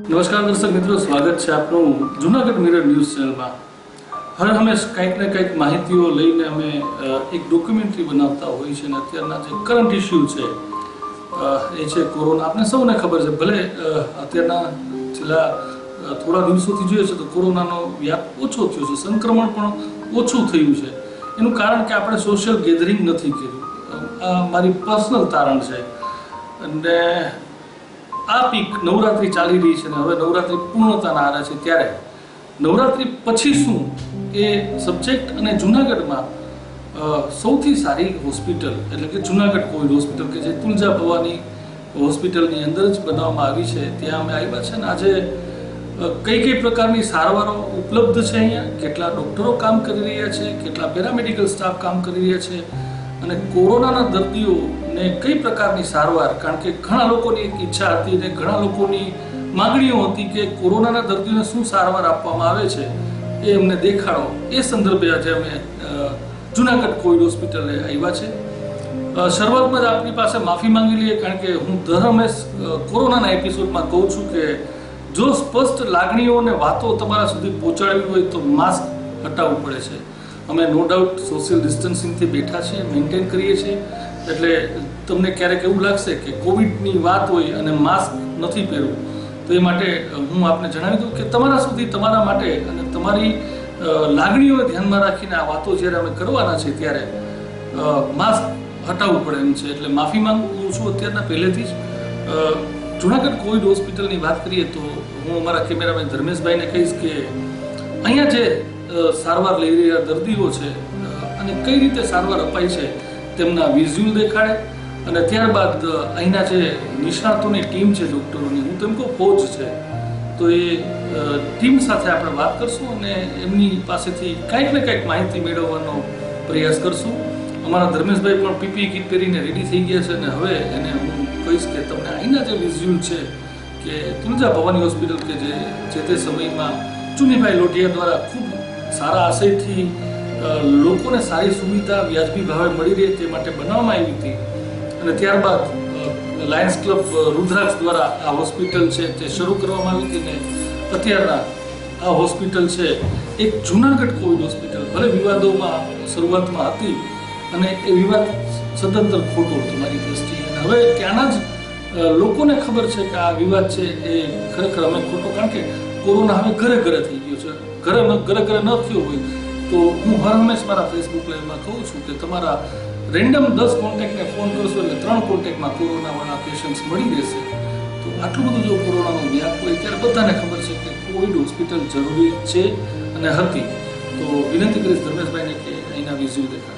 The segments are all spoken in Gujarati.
નમસ્કાર દર્શક મિત્રો, સ્વાગત છે આપનું જૂનાગઢ મિરર ન્યૂઝ ચેનલમાં. હર હંમેશ કંઈક ને કંઈક માહિતીઓ લઈને અમે એક ડોક્યુમેન્ટરી બનાવતા હોઈએ છીએ અને અત્યારના જે કરંટ ઇસ્યુ છે એ છે કોરોના. આપને સૌને ખબર છે, ભલે અત્યારના છેલ્લા થોડા દિવસોથી જોઈએ છે તો કોરોનાનો વ્યાપ ઓછો થયો છે, સંક્રમણ પણ ઓછું થયું છે. એનું કારણ કે આપણે સોશિયલ ગેધરિંગ નથી કર્યું. આ મારી પર્સનલ તારણ છે. અને આ પીક નવરાત્રિ ચાલી રહી છે ને હવે નવરાત્રિ પૂર્ણતાના આરે છે, ત્યારે નવરાત્રિ પછી શું એ સબ્જેક્ટ અને જૂનાગઢમાં સૌથી સારી હોસ્પિટલ એટલે કે જૂનાગઢ કોવિડ હોસ્પિટલ કે જે તુલજા ભવાની હોસ્પિટલની અંદર જ બનાવવામાં આવી છે, ત્યાં અમે આવ્યા છે. ને આજે કઈ કઈ પ્રકારની સારવારો ઉપલબ્ધ છે, અહીંયા કેટલા ડૉક્ટરો કામ કરી રહ્યા છે, કેટલા પેરામેડિકલ સ્ટાફ કામ કરી રહ્યા છે, અને કોરોનાના દર્દીઓને કઈ પ્રકારની સારવાર, કારણ કે ઘણા લોકોની એક ઈચ્છા હતી અને ઘણા લોકોની માગણીઓ હતી કે કોરોનાના દર્દીઓને શું સારવાર આપવામાં આવે છે એ અમને દેખાડો. એ સંદર્ભે આજે અમે જૂનાગઢ કોવિડ હોસ્પિટલે આવ્યા છે. શરૂઆતમાં જ આપની પાસે માફી માંગી લઈએ, કારણ કે હું દર હંમેશ કોરોનાના એપિસોડમાં કહું છું કે જો સ્પષ્ટ લાગણીઓ અને વાતો તમારા સુધી પહોંચાડવી હોય તો માસ્ક હટાવવું પડે છે. અમે નો ડાઉટ સોશિયલ ડિસ્ટન્સિંગથી બેઠા છીએ, મેન્ટેન કરીએ છીએ, એટલે તમને ક્યારેક એવું લાગશે કે કોવિડની વાત હોય અને માસ્ક નથી પહેરવું, તો એ માટે હું આપને જણાવી દઉં કે તમારા સુધી, તમારા માટે અને તમારી લાગણીઓને ધ્યાનમાં રાખીને આ વાતો જ્યારે અમે કરવાના છે ત્યારે માસ્ક હટાવવું પડે એમ છે. એટલે માફી માંગુ છું અત્યારના પહેલેથી જ. જૂનાગઢ કોવિડ હોસ્પિટલની વાત કરીએ તો હું અમારા કેમેરામેન ધર્મેશભાઈને કહીશ કે અહીંયા જે સારવાર લઈ રહ્યા દર્દીઓ છે અને કઈ રીતે સારવાર અપાય છે તેમના વિઝ્યુઅલ દેખાડે, અને ત્યારબાદ અહીંના જે નિષ્ણાતોની ટીમ છે ડૉક્ટરોની, હું તેમ કહું ફોજ છે, તો એ ટીમ સાથે આપણે વાત કરશું અને એમની પાસેથી કંઈક ને કંઈક માહિતી મેળવવાનો પ્રયાસ કરશું. અમારા ધર્મેશભાઈ પણ પીપીઈ કીટ પહેરીને રેડી થઈ ગયા છે અને હવે એને હું કહીશ કે તમને અહીંના જે વિઝ્યુઅલ છે કે તુલજા ભવાની હોસ્પિટલ કે જે તે સમયમાં ચુનીભાઈ લોઢિયા દ્વારા ખૂબ સારા આશયથી લોકોને સારી સુવિધા વ્યાજબી ભાવે મળી રહે તે માટે બનાવવામાં આવી હતી, અને ત્યારબાદ લાયન્સ ક્લબ રુદ્રાક્ષ દ્વારા આ હોસ્પિટલ છે તે શરૂ કરવામાં આવી હતી. ને અત્યારના આ હોસ્પિટલ છે એક જૂનાગઢ કોવિડ હોસ્પિટલ, ભલે વિવાદોમાં શરૂઆતમાં હતી અને એ વિવાદ સદંતર ખોટો હતો મારી દ્રષ્ટિએ, અને હવે ત્યાંના જ લોકોને ખબર છે કે આ વિવાદ છે એ ખરેખર અમે ખોટો, કારણ કે કોરોના હવે ઘરે ઘરે થઈ ગયો છે. ઘરે ન થયો હોય તો હું હર હંમેશ મારા ફેસબુક લાઈવમાં કહું છું કે તમારા રેન્ડમ 10 કોન્ટેક્ટને ફોન કરશો એટલે 3 કોન્ટેક્ટમાં કોરોનાવાળા પેશન્ટ્સ મળી રહેશે. તો આટલું બધું જો કોરોનાનો વ્યાપ હોય ત્યારે બધાને ખબર છે કે કોવિડ હોસ્પિટલ જરૂરી છે અને હતી. તો વિનંતી કરીશ ધર્મેશભાઈને કે અહીંના વિઝ્યુઅલ દેખાડે.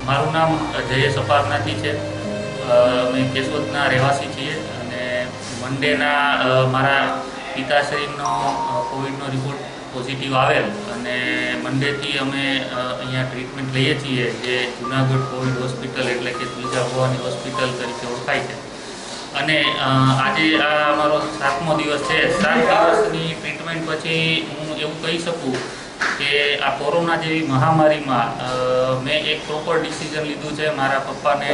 મારું નામ જયેશ અપારનાથી છે. અમે કેશોદના રહેવાસી છીએ અને મંડેના મારા પિતાશ્રીનો કોવિડનો રિપોર્ટ પોઝિટિવ આવેલ અને મંડેથી અમે અહીંયા ટ્રીટમેન્ટ લઈએ છીએ, જે જુનાગઢ કોવિડ હોસ્પિટલ એટલે કે તુલજા ભવાની હોસ્પિટલ તરીકે ઓળખાય છે. અને આજે આ અમારો 7મો દિવસ છે. 7 દિવસની ટ્રીટમેન્ટ પછી હું એવું કહી શકું કે આ કોરોના જેવી મહામારીમાં મેં એક પ્રોપર ડિસિઝન લીધું છે. મારા પપ્પાને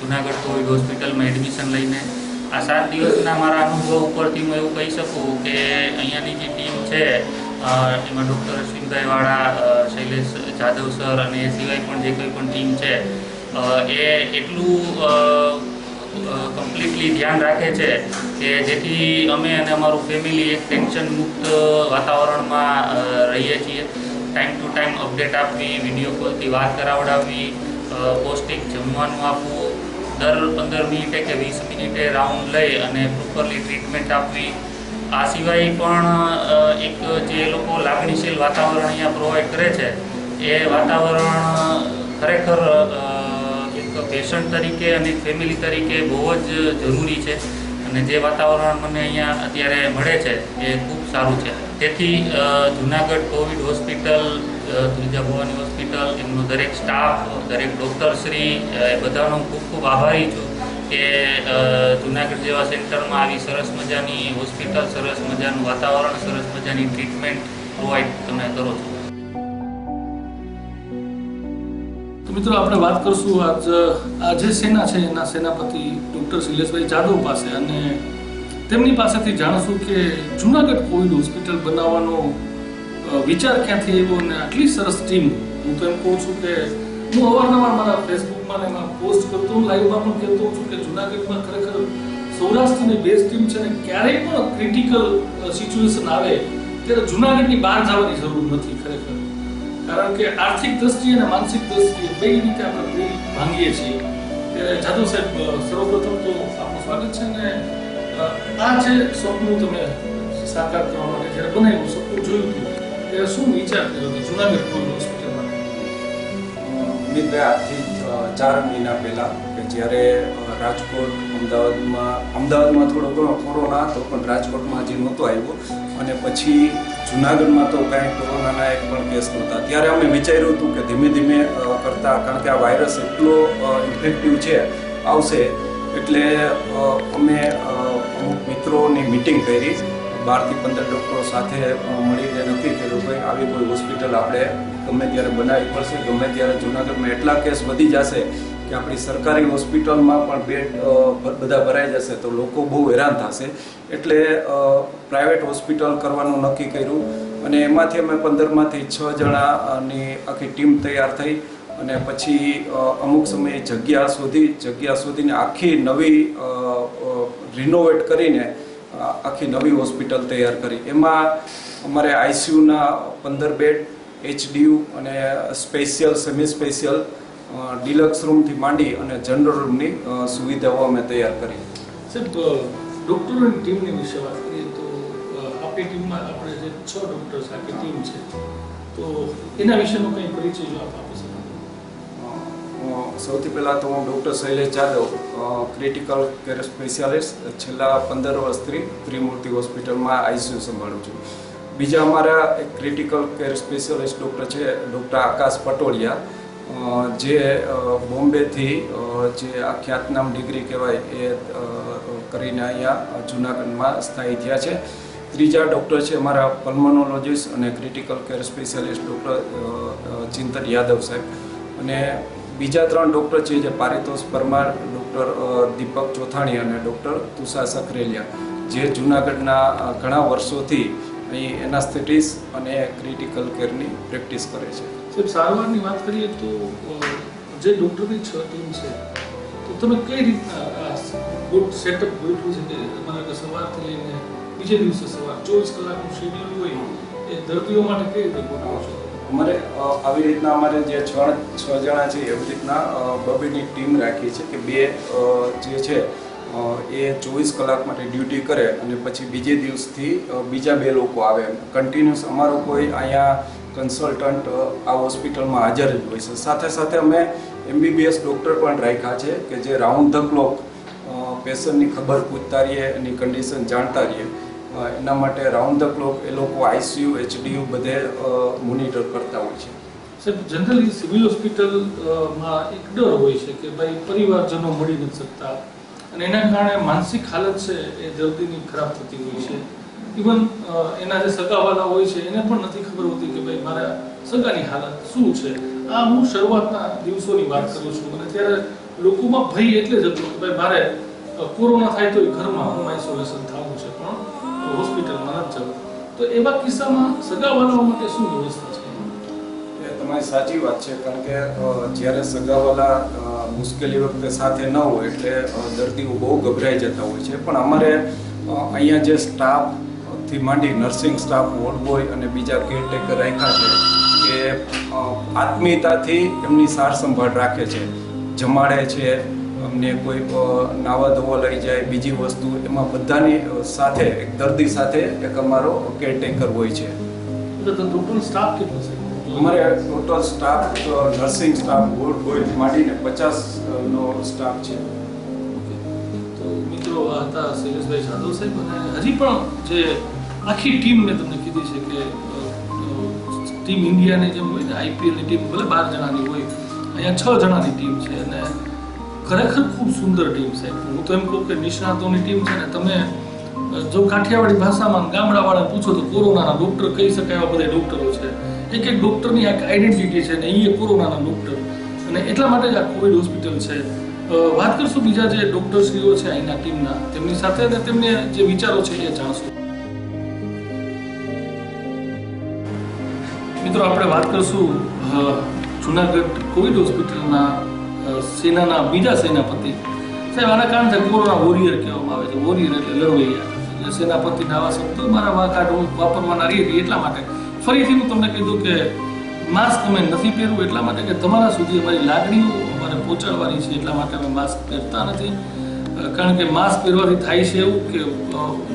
જુનાગઢ કોવિડ હોસ્પિટલમાં એડમિશન લઈને આ 7 દિવસના મારા અનુભવ ઉપરથી હું એવું કહી શકું કે અહીંયાની જે ટીમ છે એમાં ડૉક્ટર અશ્વિનભાઈ વાળા, શૈલેષ જાદવ સર અને એ સિવાય પણ જે કંઈ પણ ટીમ છે એ એટલું કમ્પ્લીટલી ધ્યાન રાખે છે કે જેથી અમે અને અમારું ફેમિલી એક ટેન્શન મુક્ત વાતાવરણમાં રહીએ છીએ. ટાઈમ ટુ ટાઈમ અપડેટ આપવી, વિડીયો કોલથી વાત કરાવડાવવી, પૌષ્ટિક જમવાનું આપવું, દર 15 મિનિટે કે 20 મિનિટે રાઉન્ડ લઈ અને પ્રોપરલી ટ્રીટમેન્ટ આપવી. આ સિવાય પણ એક જે લોકો લાગણીશીલ વાતાવરણ અહીંયા પ્રોવાઈડ કરે છે એ વાતાવરણ ખરેખર પેશન્ટ તરીકે અને ફેમિલી તરીકે બહુ જ જરૂરી છે અને જે વાતાવરણ મને અહીંયા અત્યારે મળે છે એ ખૂબ સારું છે. તેથી Junagadh covid hospital, Tulja Bhavani hospital, એમનો દરેક સ્ટાફ, દરેક ડૉક્ટરશ્રી એ બધાનો ખૂબ ખૂબ આભારી છું કે જુનાગઢ જેવા સેન્ટરમાં આવી સરસ મજાની હોસ્પિટલ, સરસ મજાનું વાતાવરણ, સરસ મજાની ટ્રીટમેન્ટ પ્રોવાઈડ તમે કરો છો. તો મિત્રો, આપણે વાત કરશું આ જે સેના છે એના સેનાપતિ ડૉક્ટર શૈલેષભાઈ જાદવ પાસે, અને તેમની પાસેથી જાણશું કે જુનાગઢ કોવિડ હોસ્પિટલ બનાવવાનો વિચાર ક્યાંથી આવ્યો અને આટલી સરસ ટીમ. હું તો એમ કહું છું કે હું અવારનવાર મારા ફેસબુકમાં એમાં પોસ્ટ કરતો હું, લાઈવમાં પણ કહેતો છું કે જુનાગઢમાં ખરેખર સૌરાષ્ટ્રની બેસ્ટ ટીમ છે ને ક્યારેય પણ ક્રિટિકલ સિચ્યુએશન આવે ત્યારે જુનાગઢની બહાર જવાની જરૂર નથી ખરેખર. કારણ કે આર્થિક દ્રષ્ટિએ અને માનસિક દ્રષ્ટિએ બે રીતે આપણે દિલ ભાંગીએ છીએ. ત્યારે જાદવ સાહેબ, સર્વપ્રથમ તો આપનું સ્વાગત છે. ને આ જે સ્વપ્ન તમે સાકાર કરવા માટે જ્યારે બનાવ્યું, સપનું જોયું હતું, ત્યારે શું વિચાર કર્યો હતો જુનાગઢ કોવિડ હોસ્પિટલમાં? આજથી 4 મહિના પહેલાં કે જ્યારે રાજકોટ, અમદાવાદમાં થોડો ઘણો કોરોના હતો પણ રાજકોટમાં હજી નહોતો આવ્યો અને પછી જુનાગઢમાં તો કાંઈ કોરોનાના એક પણ કેસ નહોતા. ત્યારે અમે વિચાર્યું હતું કે ધીમે ધીમે કરતાં, કારણ કે આ વાયરસ એટલો ઇફેક્ટિવ છે આવશે એટલે અમે અમુક મિત્રોની મિટિંગ કરી, 12 થી 15 ડૉક્ટરો સાથે મળીને નક્કી કર્યું ભાઈ આવી કોઈ હોસ્પિટલ આપણે ગમે ત્યારે બનાવવી પડશે. ગમે ત્યારે જુનાગઢમાં એટલા કેસ વધી જશે કે આપણી સરકારી હોસ્પિટલમાં પણ બેડ બધા ભરાઈ જશે તો લોકો બહુ હેરાન થશે. એટલે પ્રાઇવેટ હોસ્પિટલ કરવાનું નક્કી કર્યું અને એમાંથી અમે 15માંથી 6 જણાની આખી ટીમ તૈયાર થઈ અને પછી અમુક સમયે જગ્યા શોધીને આખી નવી રિનોવેટ કરીને આખી નવી હોસ્પિટલ તૈયાર કરી. એમાં અમારે આઈસીયુના 15 બેડ, HDU અને સ્પેશિયલ, સેમી સ્પેશિયલ, ડિલક્સ રૂમથી માંડી અને જનરલ રૂમની સુવિધાઓ અમે તૈયાર કરી. સાહેબ, ડૉક્ટરોની ટીમની વિશે વાત કરીએ તો આપણી ટીમમાં આપણે જે 6 ડૉક્ટર્સ આખી ટીમ છે, તો એના વિશેનો કંઈ પરિચય જો આપ આપી શકો? સૌથી પહેલાં તો હું doctor Shailesh Jadav, critical care specialist, છેલ્લા 15 વર્ષથી ત્રિમૂર્તિ હોસ્પિટલમાં આઈસીયુ સંભાળું છું. બીજા અમારા એક ક્રિટિકલ કેર સ્પેશિયાલિસ્ટ ડૉક્ટર છે ડૉક્ટર આકાશ પટોળિયા, જે બોમ્બેથી જે આ ખ્યાતનામ ડિગ્રી કહેવાય એ કરીને અહીંયા જુનાગઢમાં સ્થાયી થયા છે. ત્રીજા ડૉક્ટર છે અમારા પલ્મોનોલોજીસ્ટ અને ક્રિટિકલ કેર સ્પેશિયાલિસ્ટ ડૉક્ટર ચિંતન યાદવ સાહેબ. અને બીજા 3 ડૉક્ટર છે જે પારિતોષ પરમાર, ડૉક્ટર દીપક ચોથાણી અને ડૉક્ટર તુષાર સખરેલિયા, જે જુનાગઢના ઘણા વર્ષોથી અહીં એનાસ્થેટિસ અને ક્રિટિકલ કેરની પ્રેક્ટિસ કરે છે. સાહેબ, સારવારની વાત કરીએ તો જે ડૉક્ટરની 6 ટીમ છે, તો તમે કઈ રીતના સેટઅપ ગોઠવ્યું છે કે તમારે સવારથી લઈને બીજે દિવસે સવાર 24 કલાકનું શેડ્યુલ હોય એ દર્દીઓ માટે કઈ રીતે ગોઠવો છો? અમારે આવી રીતના અમારે જે 6 જણા છે એવી રીતના બબેની ટીમ રાખી છે કે 2 જે છે એ 24 કલાક માટે ડ્યુટી કરે અને પછી બીજે દિવસથી બીજા 2 લોકો આવે. કન્ટિન્યુઅસ અમારો કોઈ અહીંયા કન્સલ્ટન્ટ આ હોસ્પિટલમાં હાજર જ હોય છે. સાથે સાથે અમે MBBS ડૉક્ટર પણ રાખ્યા છે કે જે રાઉન્ડ ધ ક્લોક પેશન્ટની ખબર પૂછતા રહીએ, એની કન્ડિશન જાણતા રહીએ. એના માટે રાઉન્ડ ધ ક્લોક એ લોકો ICU HDU બધે મોનિટર કરતા હોય છે. સાહેબ, જનરલી સિવિલ હોસ્પિટલમાં એક ડર હોય છે કે ભાઈ પરિવારજનો મળી નથી શકતા અને એના કારણે માનસિક હાલત છે એ દર્દીની ખરાબ થતી હોય છે. ઇવન એના જે સગાવાલા હોય છે એને પણ નથી ખબર હોતી કે ભાઈ મારા સગાની હાલત શું છે. આ હું શરૂઆતના દિવસોની વાત કરું છું અને ત્યારે લોકોમાં ભય એટલે જ હતો કે ભાઈ મારે કોરોના થાય તો ઘરમાં હું આઇસોલેશન થવું છે પણ હોસ્પિટલમાં નથી જવું. તો એવા કિસ્સામાં સગાવાલાઓ માટે શું વ્યવસ્થા છે? એ તમારી સાચી વાત છે, કારણ કે જ્યારે સગાવાલા મુશ્કેલી વખતે સાથે ન હોય એટલે દર્દીઓ બહુ ગભરાઈ જતા હોય છે. પણ અમારે અહીંયા જે સ્ટાફથી માંડી નર્સિંગ સ્ટાફ, વોર્ડ બોય અને બીજા કેરટેકર રાખ્યા છે કે આત્મીયતાથી એમની સાર સંભાળ રાખે છે, જમાડે છે, અમને કોઈ નાવા ધોવા લઈ જાય, બીજી વસ્તુ, એમાં બધાની સાથે એક દર્દી સાથે એક અમારો કેરટેકર હોય છે. ટોટલ સ્ટાફ કેટલો છે? અમારે total staff nursing staff, ward boy માંડીને 50 નો સ્ટાફ છે. તો મિત્રો, આ હતા શૈલેષભાઈ જાદવ સાહેબ. અને હજી પણ જે આખી ટીમ મેં તમને કીધી છે કે ટીમ ઇન્ડિયાની જેમ હોય ને, IPLની ટીમ ભલે 12 જણાની હોય, અહીંયા 6 જણાની ટીમ છે અને ખરેખર ખૂબ સુંદર ટીમ છે. હું તો એમ કહું કે નિષ્ણાતોની ટીમ છે ને. તમે જો કાઠિયાવાડી ભાષામાં ગામડાવાળા પૂછો તો કોરોનાના ડૉક્ટર કહી શકાય એવા બધા ડૉક્ટરો છે. એક ડૉક્ટરની એક આઈડેન્ટિટી છે ને એ કોરોનાના ડૉક્ટર, અને એટલા માટે જ આ કોવિડ હોસ્પિટલ છે. વાત કરશું બીજા જે ડૉક્ટરશ્રીઓ છે અહીંના ટીમના, તેમની સાથે અને તેમને જે વિચારો છે એ જાણશું. મિત્રો, આપણે વાત કરશું જુનાગઢ કોવિડ હોસ્પિટલના સેનાના બીજા સેનાપતિ સાહેબ. આના કારણ છે કોરોના વોરિયર કહેવામાં આવે છે. વોરિયર એટલે લડવૈયા. એટલે સેનાપતિના આવા શબ્દો મારા વાકાટ વાપરવાના રહી એટલા માટે ફરીથી હું તમને કીધું કે માસ્ક અમે નથી પહેરવું એટલા માટે કે તમારા સુધી અમારી લાગણીઓ અમારે પહોંચાડવાની છે. એટલા માટે અમે માસ્ક પહેરતા નથી, કારણ કે માસ્ક પહેરવાથી થાય છે એવું કે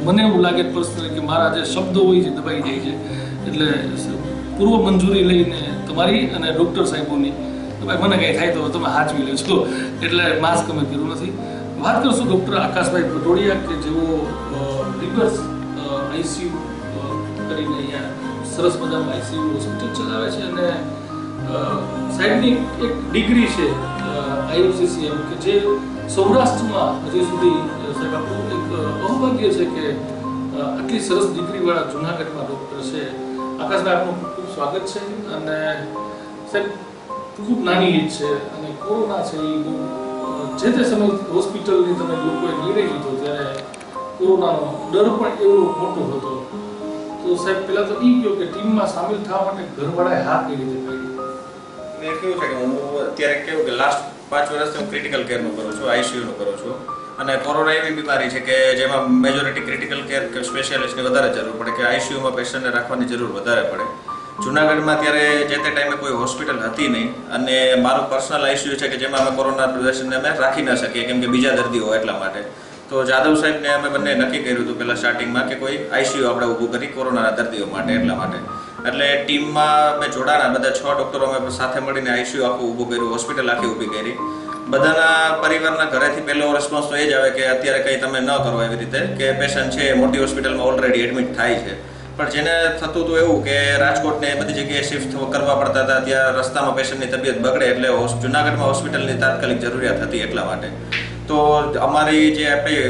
મને એવું લાગે પર્સનલી કે મારા જે શબ્દો હોય છે દબાઈ જાય છે. એટલે પૂર્વ મંજૂરી લઈને તમારી અને ડૉક્ટર સાહેબોની ભાઈ મને કંઈ થાય તો તમે હાચવી લેજો, એટલે માસ્ક અમે પહેર્યું નથી. વાત કરશું ડૉક્ટર આકાશભાઈ પટોડિયા કે જેઓ રિવર્સ ICU કરીને અહીંયા સરસ મજાનું ICU હોસ્પિટલ ચલાવે છે અને સાહેબની એક ડિગ્રી છે IOCCM કે જે સૌરાષ્ટ્રમાં હજી સુધી સાહેબ આપણું એક અહોભાગ્ય છે કે આટલી સરસ ડિગ્રીવાળા જુનાગઢમાં ડૉક્ટર છે. આકાશભાઈ, આપનું ખૂબ સ્વાગત છે. અને સાહેબ, ખૂબ નાની એજ છે અને કોરોના છે એ બહુ જે તે સમય હોસ્પિટલની તમે લોકોએ નિર્ણય લીધો ત્યારે કોરોનાનો ડર પણ એવો મોટો હતો. તો સાહેબ, પહેલાં તો એ કહ્યું કે ટીમમાં સામેલ થવા માટે ઘરવાળાએ હા કઈ રીતે કરી? મેં કેવું છે કે હું અત્યારે કેવું કે લાસ્ટ 5 વર્ષથી હું ક્રિટિકલ કેરનું કરું છું, ICUનું કરું છું. અને કોરોના એવી બીમારી છે કે જેમાં મેજોરિટી ક્રિટિકલ કેર કે સ્પેશિયાલિસ્ટની વધારે જરૂર પડે, કે ICUમાં પેશન્ટને રાખવાની જરૂર વધારે પડે. જુનાગઢમાં ત્યારે જે તે ટાઈમે કોઈ હોસ્પિટલ હતી નહીં અને મારું પર્સનલ ICU છે કે જેમાં અમે કોરોના પેશન્ટને અમે રાખી ન શકીએ કેમ કે બીજા દર્દીઓ હોય એટલા માટે. તો જાદવ સાહેબને અમે બંને નક્કી કર્યું હતું પહેલાં સ્ટાર્ટિંગમાં કે કોઈ ICU આપણે ઊભું કરી કોરોનાના દર્દીઓ માટે એટલા માટે. એટલે ટીમમાં અમે જોડાણા, બધા 6 ડૉક્ટરો અમે સાથે મળીને ICU આખું ઊભું કર્યું, હોસ્પિટલ આખી ઊભી કરી. બધાના પરિવારના ઘરેથી પહેલો રિસ્પોન્સ તો એ જ આવે કે અત્યારે કંઈ તમે ન કરો એવી રીતે, કે પેશન્ટ છે મોટી હોસ્પિટલમાં ઓલરેડી એડમિટ થાય છે. પણ જેને થતું હતું એવું કે રાજકોટને બધી જગ્યાએ શિફ્ટ કરવા પડતા હતા, ત્યાં રસ્તામાં પેશન્ટની તબિયત બગડે એટલે જુનાગઢમાં હોસ્પિટલની તાત્કાલિક જરૂરિયાત હતી એટલા માટે. તો અમારી જે આપણી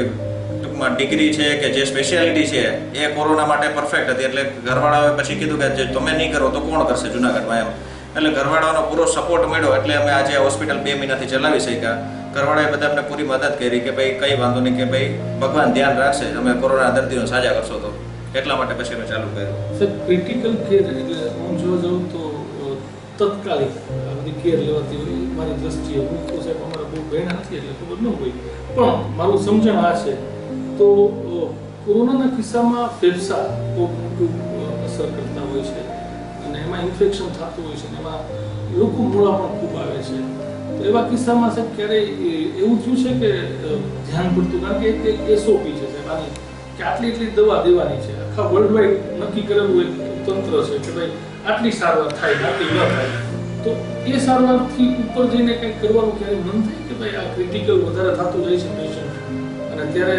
ટૂંકમાં ડિગ્રી છે કે જે સ્પેશિયાલિટી છે એ કોરોના માટે પરફેક્ટ હતી. એટલે ઘરવાળાઓએ પછી કીધું કે જે તમે નહીં કરો તો કોણ કરશે જુનાગઢમાં એમ. એટલે ઘરવાળાનો પૂરો સપોર્ટ મળ્યો એટલે અમે આજે હોસ્પિટલ 2 મહિનાથી ચલાવી શક્યા. ઘરવાળાએ બધા અમને પૂરી મદદ કરી કે ભાઈ કંઈ વાંધો નહીં, કે ભાઈ ભગવાન ધ્યાન રાખશે, તમે કોરોના દર્દીઓને સાજા કરશો તો એટલા માટે પછી મેં ચાલુ કર્યું. સર, ક્રિટિકલ કેર એટલે હું જોવા જાઉં તો તત્કાલિક આ બધી કેર લેવાતી હોય મારી દ્રષ્ટિએ. હું તો સાહેબ અમારા બહુ ભણ્યા નથી એટલે ખબર ન હોય, પણ મારું સમજણ આ છે. તો કોરોનાના કિસ્સામાં ફેફસા બહુ મોટું અસર કરતા હોય છે અને એમાં ઇન્ફેક્શન થતું હોય છે અને એમાં લોકો મોડા પણ ખૂબ આવે છે. તો એવા કિસ્સામાં સાહેબ ક્યારેય એવું થયું છે કે ધ્યાન પડતું, કારણ કે એક SOP છે સાહેબ આની કે આટલી દવા દેવાની છે, આખા વર્લ્ડ વાઇડ નક્કી કરેલું એક તંત્ર છે કે ભાઈ આટલી સારવાર થાય આટલી ન થાય, તો એ સારવારથી ઉપર જઈને કંઈક કરવાનું ક્યારે મન થાય કે ભાઈ આ ક્રિટિકલ વધારે થતું જાય છે પેશન્ટ, અને ત્યારે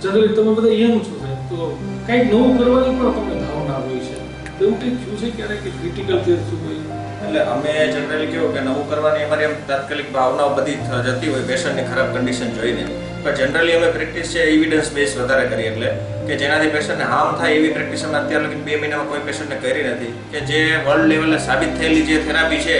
જનરલી તમે બધા યંગ છો સાહેબ, તો કંઈક નવું કરવાની પણ તમને ભાવના હોય છે, તો એવું કંઈક થયું છે ક્યારે કે ક્રિટિકલ કેર શું હોય? એટલે અમે જનરલી કેવું કે નવું કરવાની અમારી એમ તાત્કાલિક ભાવનાઓ બધી જતી હોય પેશન્ટની ખરાબ કન્ડિશન જોઈને, પણ જનરલી અમે પ્રેક્ટિસ છે એવિડન્સ બેઝ વધારે કરીએ, એટલે કે જેનાથી પેશન્ટને હાર્મ થાય એવી પ્રેક્ટિસ અમે અત્યાર લગી 2 મહિનામાં કોઈ પેશન્ટને કરી નથી, કે જે વર્લ્ડ લેવલે સાબિત થયેલી જે થેરાપી છે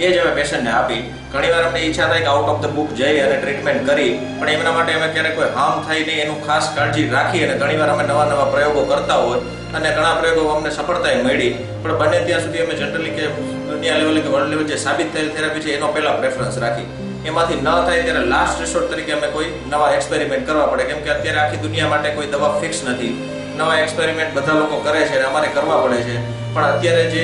એ જ અમે પેશન્ટને આપી. ઘણીવાર અમને ઈચ્છા થાય કે આઉટ ઓફ ધ બુક જઈ અને ટ્રીટમેન્ટ કરી, પણ એમના માટે અમે ક્યારેક કોઈ હાર્મ થાય નહીં એનું ખાસ કાળજી રાખી, અને ઘણીવાર અમે નવા નવા પ્રયોગો કરતા હોય, અને ઘણા પ્રયોગો અમને સફળતાએ મળી, પણ બને ત્યાં સુધી અમે જનરલી કે દુનિયા લેવલે કે વર્લ્ડ લેવલ જે સાબિત થયેલ થેરાપી છે એનો પહેલા પ્રેફરન્સ રાખી. એમાંથી ન થાય ત્યારે લાસ્ટ રિસોર્ટ તરીકે અમે કોઈ નવા એક્સપેરિમેન્ટ કરવા પડે, કેમ કે અત્યારે આખી દુનિયા માટે કોઈ દવા ફિક્સ નથી, નવા એક્સપેરિમેન્ટ બધા લોકો કરે છે અને અમારે કરવા પડે છે, પણ અત્યારે જે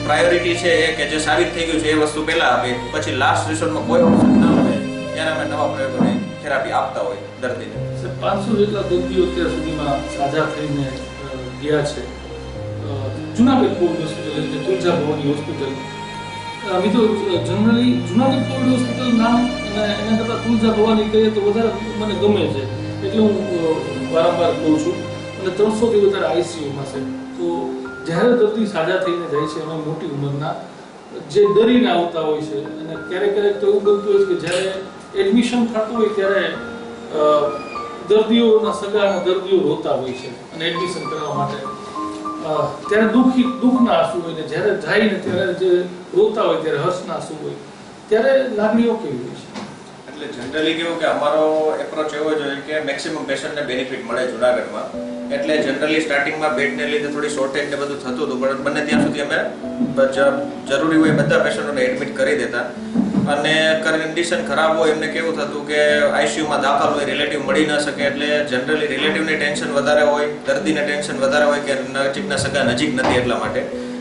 પ્રાયોરિટી છે એ કે જે સાબિત થઈ ગયું છે એ વસ્તુ પહેલા આપી, પછી લાસ્ટ રિસોર્ટમાં કોઈ ઓપ્શન ના હોય ત્યારે અમે નવા પ્રયોગોની થેરાપી આપતા હોય દર્દીને. 500 જેટલા દર્દીઓ અત્યાર સુધીમાં સાજા થઈને ગયા છે. જુનાગઢ કોવિડ હોસ્પિટલ એટલે તુલજા ભવાની હોસ્પિટલ, મિત્રો જનરલી જુનાગઢ કોવિડ હોસ્પિટલ નામ અને એના કરતાં તુલજા ભવાની કહીએ તો વધારે મને ગમે છે, એટલે હું વારંવાર કહું છું. અને 300થી વધારે આઈસીયુમાં છે, તો જ્યારે દર્દી સાજા થઈને જાય છે એમાં મોટી ઉંમરના જે ડરીને આવતા હોય છે, અને ક્યારેક ક્યારેક તો એવું બનતું હોય છે કે જ્યારે એડમિશન થતું હોય ત્યારે દર્દીઓના સગાના દર્દીઓ રોતા હોય છે અને એડમિશન કરવા માટે ત્યારે દુઃખના આંસુ હોય, ને જ્યારે જાય ને ત્યારે જે રોતા હોય ત્યારે હર્ષના આંસુ હોય, ત્યારે લાગણીઓ કેવી હોય છે? એટલે જનરલી કેવું કે અમારો એપ્રોચ એવો જ હોય કે મેક્સિમમ પેશન્ટને બેનિફિટ મળે જુનાગઢમાં, એટલે જનરલી સ્ટાર્ટિંગમાં બેડને લીધે થોડી શોર્ટેજ ને બધું થતું હતું, પણ બને ત્યાં સુધી અમે જરૂરી હોય બધા પેશન્ટોને એડમિટ કરી દેતા, અને કન્ડિશન ખરાબ હોય એમને કેવું થતું કે આઈસીયુમાં દાખલ હોય, રિલેટિવ મળી ન શકે, એટલે જનરલી રિલેટિવને ટેન્શન વધારે હોય, દર્દીને ટેન્શન વધારે હોય કે નજીકના સગા નજીક નથી એટલા માટે,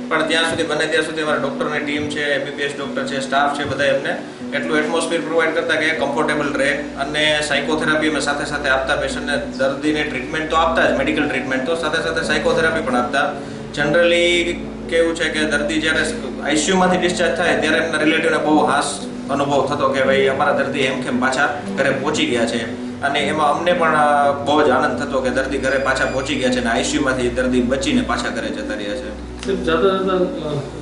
પણ ત્યાં સુધી બને ત્યાં સુધી અમારા ડૉક્ટરની ટીમ છે, એમબીબીએસ ડૉક્ટર છે, સ્ટાફ છે, બધા એમને એટલું એટમોસ્ફિયર પ્રોવાઈડ કરતા કે કમ્ફર્ટેબલ રહે, અને સાયકોથેરાપી અમે સાથે સાથે આપતા, પેશન્ટને દર્દીને ટ્રીટમેન્ટ તો આપતા જ, મેડિકલ ટ્રીટમેન્ટ તો સાથે સાથે સાયકોથેરાપી પણ આપતા. જનરલી કેવું છે કે દર્દી જ્યારે આઈસીયુમાંથી ડિસ્ચાર્જ થાય ત્યારે એમના રિલેટિવને બહુ હાશ અનુભવ થતો કે ભાઈ અમારા દર્દી એમકેમ પાછા ઘરે પહોંચી ગયા છે, અને એમાં અમને પણ બહુ જ આનંદ થતો કે દર્દી ઘરે પાછા પહોંચી ગયા છે અને આઈસીયુમાંથી દર્દી બચીને પાછા ઘરે જતા રહ્યા છે. સાહેબ, જ્યાદા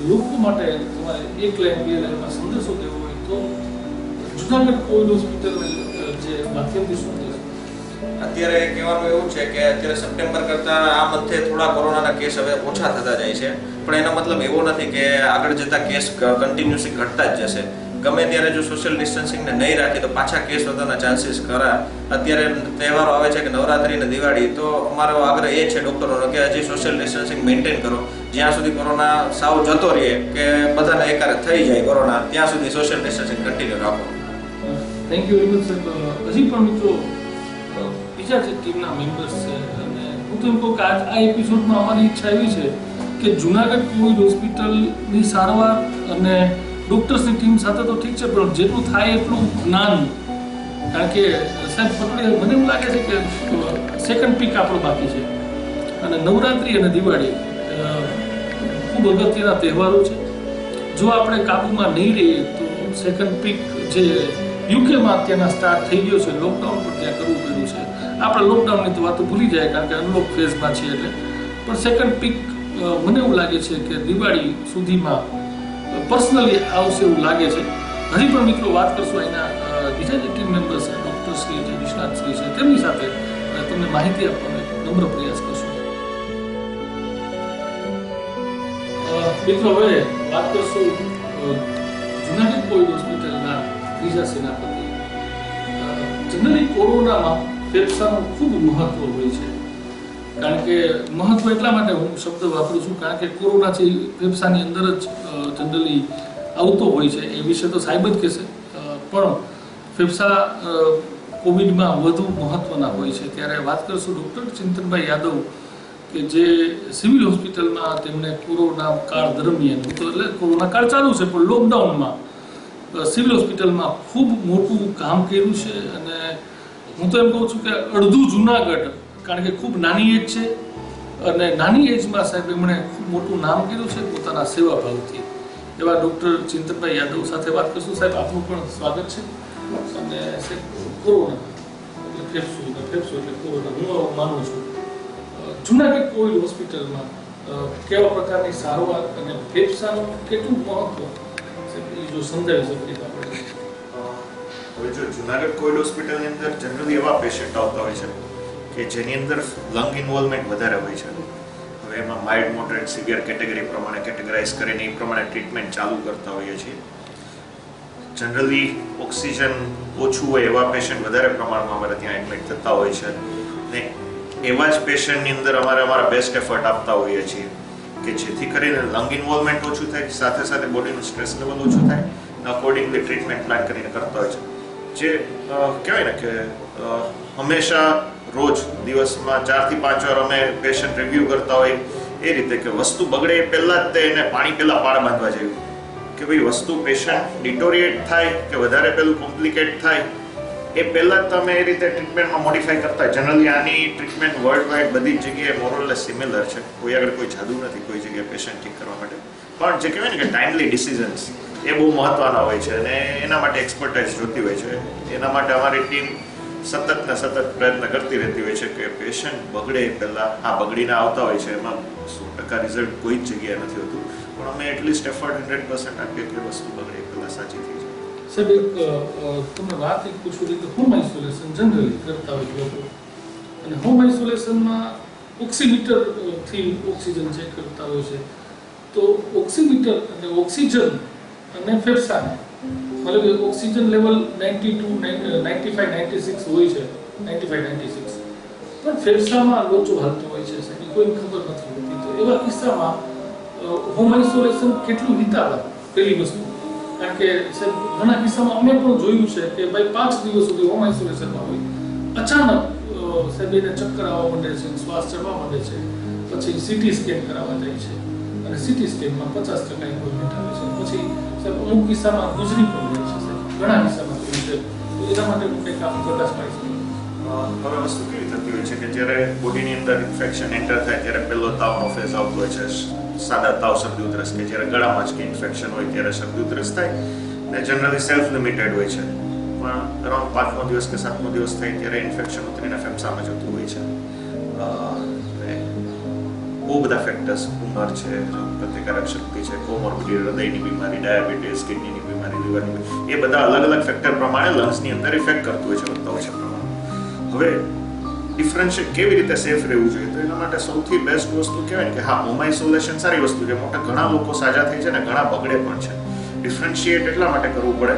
લોકો માટે તમારે એક લાઈન 2 લાઈનમાં સંદેશો દેવો હોય તો જુનાગઢ કોવિડ હોસ્પિટલ જે માધ્યમથી શું થશે? અત્યારે કહેવાનું એવું છે કે અત્યારે સપ્ટેમ્બર કરતાં આ મંથે થોડા કોરોનાના કેસ હવે ઓછા થતા જાય છે, પણ એનો મતલબ એવો નથી કે આગળ જતા કેસ કન્ટિન્યુઅસલી ઘટતા જ જશે. ગમે ત્યારે જો સોશિયલ ડિસ્ટન્સિંગને નહીં રાખી તો પાછા કેસ વધવાના ચાન્સીસ ખરા. અત્યારે તહેવારો આવે છે કે નવરાત્રી અને દિવાળી, તો અમારો આગ્રહ એ છે ડૉક્ટરોનો કે હજી સોશિયલ ડિસ્ટન્સિંગ મેન્ટેન કરો, જ્યાં સુધી કોરોના સાવ જતો રહે કે બધાને એકારે થઈ જાય કોરોના, ત્યાં સુધી સોશિયલ ડિસ્ટન્સિંગ કન્ટિન્યુ રાખો. થેન્ક યુ વેરી મચ સાહેબ. હજી પણ મિત્રો બીજા જે ટીમના મેમ્બર્સ છે, અને હું તો એમ કહું કે આ એપિસોડમાં અમારી ઈચ્છા એવી છે કે જુનાગઢ કોવિડ હોસ્પિટલની સારવાર અને ડૉક્ટર્સની ટીમ સાથે તો ઠીક છે, પણ જેટલું થાય એટલું જ્ઞાન, કારણ કે સાહેબ પકડે મને એવું લાગે છે કે સેકન્ડ પીક આપણો બાકી છે, અને નવરાત્રિ અને દિવાળી ખૂબ અગત્યના તહેવારો છે. જો આપણે કાબૂમાં નહીં રહીએ તો સેકન્ડ પીક જે યુકેમાં અત્યારના સ્ટાર્ટ થઈ ગયો છે, લોકડાઉન પણ ત્યાં કરવું પડ્યું છે. આપણે લોકડાઉનની તો વાતો ભૂલી જાય કારણ કે અનલોક ફેઝમાં છીએ, એટલે પણ સેકન્ડ પીક મને એવું લાગે છે કે દિવાળી સુધીમાં પર્સનલી આવશે એવું લાગે છે. હજી પણ મિત્રો વાત કરશું એના બીજા જે ટીમ મેમ્બર્સ છે, ડૉક્ટરશ્રી જે નિષ્ણાતશ્રી છે, તેમની સાથે તમને માહિતી આપવાનો નમ્ર પ્રયાસ કરશું. મિત્રો હવે વાત કરશું જુનાગઢ કોવિડ હોસ્પિટલના ત્રીજા સેનાપતિ. જનરલી કોરોનામાં ફેફસાનું ખૂબ મહત્વ હોય છે, કારણ કે મહત્વ એટલા માટે હું શબ્દ વાપરું છું કારણ કે કોરોના છે ફેફસાની અંદર જ જનરલી આવતો હોય છે. એ વિશે તો સાહેબ જ કહેશે, પણ ફેફસા કોવિડમાં વધુ મહત્વના હોય છે. ત્યારે વાત કરશું ડૉક્ટર ચિંતનભાઈ યાદવ કે જે સિવિલ હોસ્પિટલમાં તેમણે કોરોના કાળ દરમિયાન, તો એટલે કોરોના કાળ ચાલુ છે પણ લોકડાઉનમાં સિવિલ હોસ્પિટલમાં ખૂબ મોટું કામ કર્યું છે. અને હું તો એમ કહું છું કે અડધું જુનાગઢ, કારણ કે ખૂબ નાની એજ છે અને નાની એજમાં સાહેબ એમણે ખૂબ મોટું નામ કર્યું છે પોતાના સેવાભાવથી. એવા ડૉક્ટર ચિંતનભાઈ યાદવ સાથે વાત કરીશું. સાહેબ આપનું પણ સ્વાગત છે. અને સાહેબ કોરોના એટલે ફેફસુ એટલે કોરોના હું માનું છું જુનાગઢ કોવિડ હોસ્પિટલમાં કેવા પ્રકારની સારવાર અને ફેફસાનું કેટલું મહત્વ સાહેબ એ જો સમજાવી શકીએ આપણે. હવે જો જુનાગઢ કોવિડ હોસ્પિટલની અંદર જનરલી એવા પેશન્ટ આવતા હોય છે કે જેની અંદર લંગ ઇન્વોલ્વમેન્ટ વધારે હોય છે. હવે એમાં માઇલ્ડ મોડરેટ સિવિયર કેટેગરી પ્રમાણે કેટેગરાઇઝ કરીને એ પ્રમાણે ટ્રીટમેન્ટ ચાલુ કરતા હોઈએ છીએ. જનરલી ઓક્સિજન ઓછું હોય એવા પેશન્ટ વધારે પ્રમાણમાં અમારે ત્યાં એડમિટ થતા હોય છે ને એવા જ પેશન્ટની અંદર અમારે અમારા બેસ્ટ એફર્ટ આપતા હોઈએ છીએ કે જેથી કરીને લંગ ઇન્વોલ્વમેન્ટ ઓછું થાય, સાથે સાથે બોડીનું સ્ટ્રેસ લેવલ ઓછું થાય, અકોર્ડિંગલી ટ્રીટમેન્ટ પ્લાન કરીને કરતા હોય છે. જે કહેવાય ને કે હંમેશા રોજ દિવસમાં 4 થી 5 વાર અમે પેશન્ટ રિવ્યૂ કરતા હોય એ રીતે કે વસ્તુ બગડે એ પહેલાં જ તે એને પાણી પહેલાં પાળ બાંધવા જેવું કે ભાઈ વસ્તુ પેશન્ટ ડિટોરિએટ થાય કે વધારે પેલું કોમ્પ્લિકેટ થાય એ પહેલાં જ તમે એ રીતે ટ્રીટમેન્ટમાં મોડિફાઈ કરતા હોય. જનરલી આની ટ્રીટમેન્ટ વર્લ્ડ વાઇડ બધી જ જગ્યાએ મોરલેસ સિમિલર છે. કોઈ આગળ કોઈ જાદુ નથી કોઈ જગ્યાએ પેશન્ટ ઠીક કરવા માટે. પણ જે કહેવાય ને કે ટાઈમલી ડિસિઝન્સ એ બહુ મહત્વના હોય છે અને એના માટે એક્સપર્ટાઇઝ જોતી હોય છે. એના માટે અમારી ટીમ સતત પ્રયત્ન કરતી રહેતી હોય છે કે પેશન્ટ બગડે પહેલાં બગડીને આવતા હોય છે એમાં 100% રિઝલ્ટ કોઈ જ જગ્યાએ નથી હોતું, પણ અમે એટલીસ્ટ એફર્ટ 100% આપીએ કે વસ્તુ બગડે પહેલાં સાચી થઈ જાય. સાહેબ એક તમને વાત એક પૂછું કે હોમ આઇસોલેશન જનરલી કરતા હોય લોકો અને હોમ આઇસોલેશનમાં ઓક્સિમીટરથી ઓક્સિજન ચેક કરતા હોય છે. તો ઓક્સિમીટર અને ઓક્સિજન અને ફેફસાને મતલબ કે ઓક્સિજન લેવલ 92, 95, 96 હોય છે, 95, 96 પણ ફેફસામાં લોચો હાલતો હોય છે સાહેબ કોઈ ખબર નથી હોતી. તો એવા કિસ્સામાં હોમ આઇસોલેશન કેટલું વિતાવા પહેલી વસ્તુ, કારણ કે સાહેબ ઘણા કિસ્સામાં અમે પણ જોયું છે કે ભાઈ 5 દિવસ સુધી હોમ આઇસોલેશનમાં હોય, અચાનક સાહેબ એને ચક્કર આવવા માંડે છે, શ્વાસ ચડવા માંડે છે, પછી સીટી સ્કેન કરાવવા જાય છે અને સીટી સ્કેનમાં 50% ઇમ્પ્રુવમેન્ટ આવે છે. પછી સાહેબ અમુક કિસ્સામાં ગુજરી પણ જાય છે સાહેબ, ઘણા કિસ્સામાં થયું છે. તો એના માટે કંઈક આપણે પ્રકાશ પાડી શકીએ. હવે વસ્તુ કેવી થતી હોય છે કે જ્યારે બોડીની અંદર ઇન્ફેક્શન એન્ટર થાય ત્યારે પહેલો તાવનો ફેઝ આવતો હોય છે, સાદા તાવ, શરદી ઉધરસ, કે જ્યારે ગળામાં જ કે ઇન્ફેક્શન હોય ત્યારે શરદી ઉધરસ થાય ને જનરલી સેલ્ફ લિમિટેડ હોય છે. પણ અરાઉન્ડ 5મો દિવસ કે 7મો દિવસ થાય ત્યારે ઇન્ફેક્શન ઉતરીને ફેફસામાં જતું હોય છે. બહુ બધા ફેક્ટર્સ, ઉંમર છે, પ્રતિકારક શક્તિ છે, કોમોર્બિડિટી, હૃદયની બીમારી, ડાયાબિટીસ, કિડનીની બીમારી, લીવરની, એ બધા અલગ અલગ ફેક્ટર પ્રમાણે લંગ્સની અંદર ઇફેક્ટ કરતું હોય છે, વધતા હોય છે પ્રમાણ. હવે ડિફરન્શિએટ કેવી રીતે સેફ રહેવું જોઈએ તો એના માટે સૌથી બેસ્ટ વસ્તુ કહેવાય કે હોમ આઇસોલેશન સારી વસ્તુ છે. મોટા ઘણા લોકો સાજા થઈ છે ને ઘણા બગડે પણ છે. ડિફરન્શિએટ એટલા માટે કરવું પડે,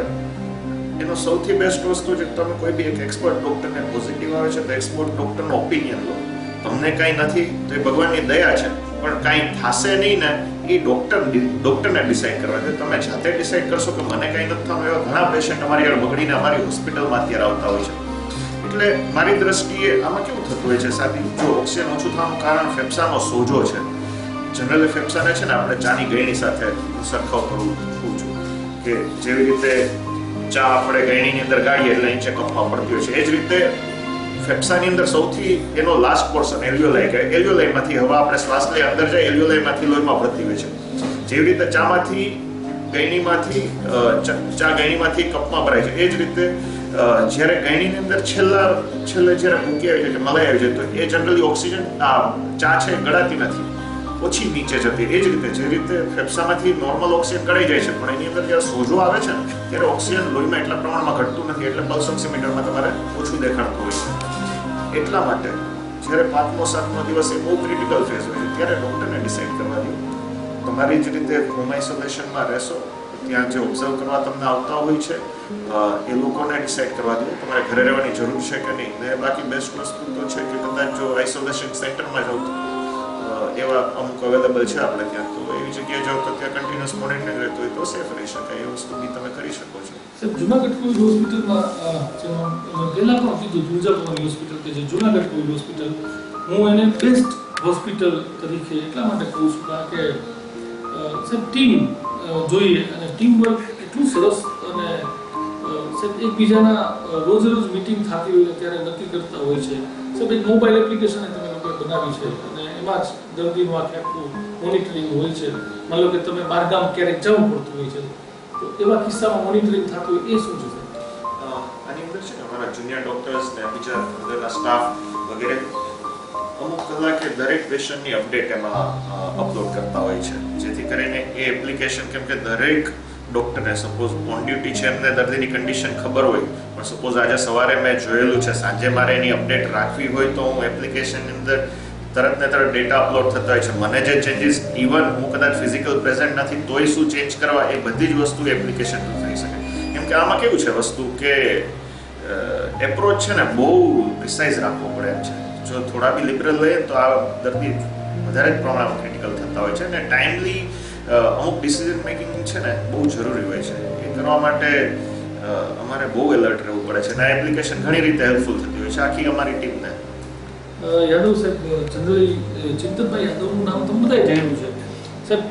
એનો સૌથી બેસ્ટ વસ્તુ છે તમે કોઈ બી એક એક્સપર્ટ ડૉક્ટરને પોઝિટિવ આવે છે તો એક્સપર્ટ ડૉક્ટરનો ઓપિનિયન લો. તમને કાંઈ નથી તો એ ભગવાનની દયા છે, પણ કાંઈ થશે નહીં ને એ ડૉક્ટરને ડિસાઇડ કરવા છે. તમે જાતે ડિસાઇડ કરશો કે મને કાંઈ નથી થવાનું, એવા ઘણા પેશન્ટ અમારી આગળ બગડીને અમારી હોસ્પિટલમાં અત્યારે આવતા હોય છે. એટલે મારી દ્રષ્ટિએ આમાં કેવું થતું હોય છે સાહેબ, જો ઓક્સિજન ઓછું થવાનું કારણ ફેફસાનો સોજો છે. જનરલી ફેફસાને છે ને આપણે ચાની ગળણી સાથે સરખાવ કરવું છું કે જેવી રીતે ચા આપણે ગળણીની અંદર ગાળીએ એટલે નીચે કપમાં પડતી હોય છે, એ જ રીતે ફેફસાની અંદર સૌથી એનો લાસ્ટ પોર્શન એલ્વિયોલાઈ, કે એલ્વિયોલાઈમાંથી હવા આપણે શ્વાસ લઈ અંદર જાય, એલ્વિયોલાઈમાંથી લોહીમાં ભરતી હોય છે. જેવી રીતે ચામાંથી ગળણીમાંથી ચા ગળણીમાંથી કપમાં ભરાય છે, એ જ રીતે જ્યારે ગળણીની અંદર છેલ્લે જ્યારે મૂકી આવી જાય કે મલાઈ આવી જાય તો એ જનરલી ઓક્સિજન ચા છે ગળાતી નથી, ઓછી નીચે જતી. એ જ રીતે જે રીતે ફેફસામાંથી નોર્મલ ઓક્સિજન કઢાઈ જાય છે પણ એની અંદર જ્યારે સોજો આવે છે ત્યારે ઓક્સિજન લોહીમાં એટલા પ્રમાણમાં ઘટતું નથી, એટલે પલ્સ ઓક્સિમીટરમાં તમારે ઓછું દેખાડતું હોય છે. એટલા માટે જ્યારે 5મો 7મો દિવસ એ બહુ ક્રિટિકલ ફેઝ હોય છે ત્યારે ડૉક્ટરને ડિસાઇડ કરવા દો. તમારી જ રીતે હોમ આઇસોલેશનમાં રહેશો, ત્યાં જે ઓબ્ઝર્વ કરવા તમને આવતા હોય છે એ લોકોને ડિસાઇડ કરવા દો તમારે ઘરે રહેવાની જરૂર છે કે નહીં. ને બાકી બેસ્ટ વસ્તુ તો છે કે કદાચ જો આઇસોલેશન સેન્ટરમાં જાઓ તો એવા અમુક અવેલેબલ છે આપણે ત્યાં, તો એવી જગ્યાએ જાઓ તો ત્યાં કન્ટિન્યુઅસ મોનિટરિંગ રહેતું હોય તો સેફ રહી શકાય. એ વસ્તુ બી તમે કરી શકો છો. સાહેબ જુનાગઢ કોવિડ હોસ્પિટલમાં પહેલાં પણ કીધું તુલજાપુરની હોસ્પિટલ કે જે જુનાગઢ કોવિડ હોસ્પિટલ, હું એને બેસ્ટ હોસ્પિટલ તરીકે એટલા માટે કહું છું કારણ કે સાહેબ ટીમ જોઈએ અને ટીમ વર્ક એટલું સરસ અને સાહેબ એકબીજાના રોજ મિટિંગ થતી હોય ત્યારે નક્કી કરતા હોય છે. સાહેબ એક મોબાઈલ એપ્લિકેશન તમે લોકોએ બનાવી છે અને એમાં એમાં જ દર્દીનું આખું મોનિટરિંગ હોય છે. માની લો કે તમે બહારગામ ક્યારેક જવું પડતું હોય છે, તો એવા કિસ્સામાં મોનિટરિંગ થતું હોય એ શું છે? આની અંદર છે ને અમારા જુનિયર ડોક્ટર્સ ને બીજા અંદરના સ્ટાફ વગેરે અમુક કલાકે દરેક પેશન્ટની અપડેટ એમાં અપલોડ કરતા હોય છે, જેથી કરીને એ એપ્લિકેશન, કેમ કે દરેક ડોક્ટરને સપોઝ ઓન ડ્યુટી છે એમને દર્દીની કન્ડિશન ખબર હોય, પણ સપોઝ આજે સવારે મેં જોયેલું છે, સાંજે મારે એની અપડેટ રાખવી હોય તો હું એપ્લિકેશનની અંદર તરત ને તરત ડેટા અપલોડ થતા હોય છે. મને જે ચેન્જીસ ઇવન હું કદાચ ફિઝિકલ પ્રેઝન્ટ નથી તોય શું ચેન્જ કરવા, એ બધી જ વસ્તુ એપ્લિકેશન થ્રુ થઈ શકે. કેમ કે આમાં કેવું છે વસ્તુ કે એપ્રોચ છે ને બહુ પ્રિસાઇઝ રાખવો પડે એમ છે. જો થોડા બી લિબરલ લઈએ તો આ દર્દી વધારે જ પ્રમાણમાં ક્રિટિકલ થતા હોય છે, અને ટાઈમલી અમુક ડિસિઝન મેકિંગ છે ને બહુ જરૂરી હોય છે. એ કરવા માટે અમારે બહુ એલર્ટ રહેવું પડે છે, અને આ એપ્લિકેશન ઘણી રીતે હેલ્પફુલ થતી હોય છે આખી અમારી ટીમને. યાદવ સાહેબ, જનરલી ચિંતનભાઈ યાદવનું નામ તો બધાય જાણ્યું છે સાહેબ.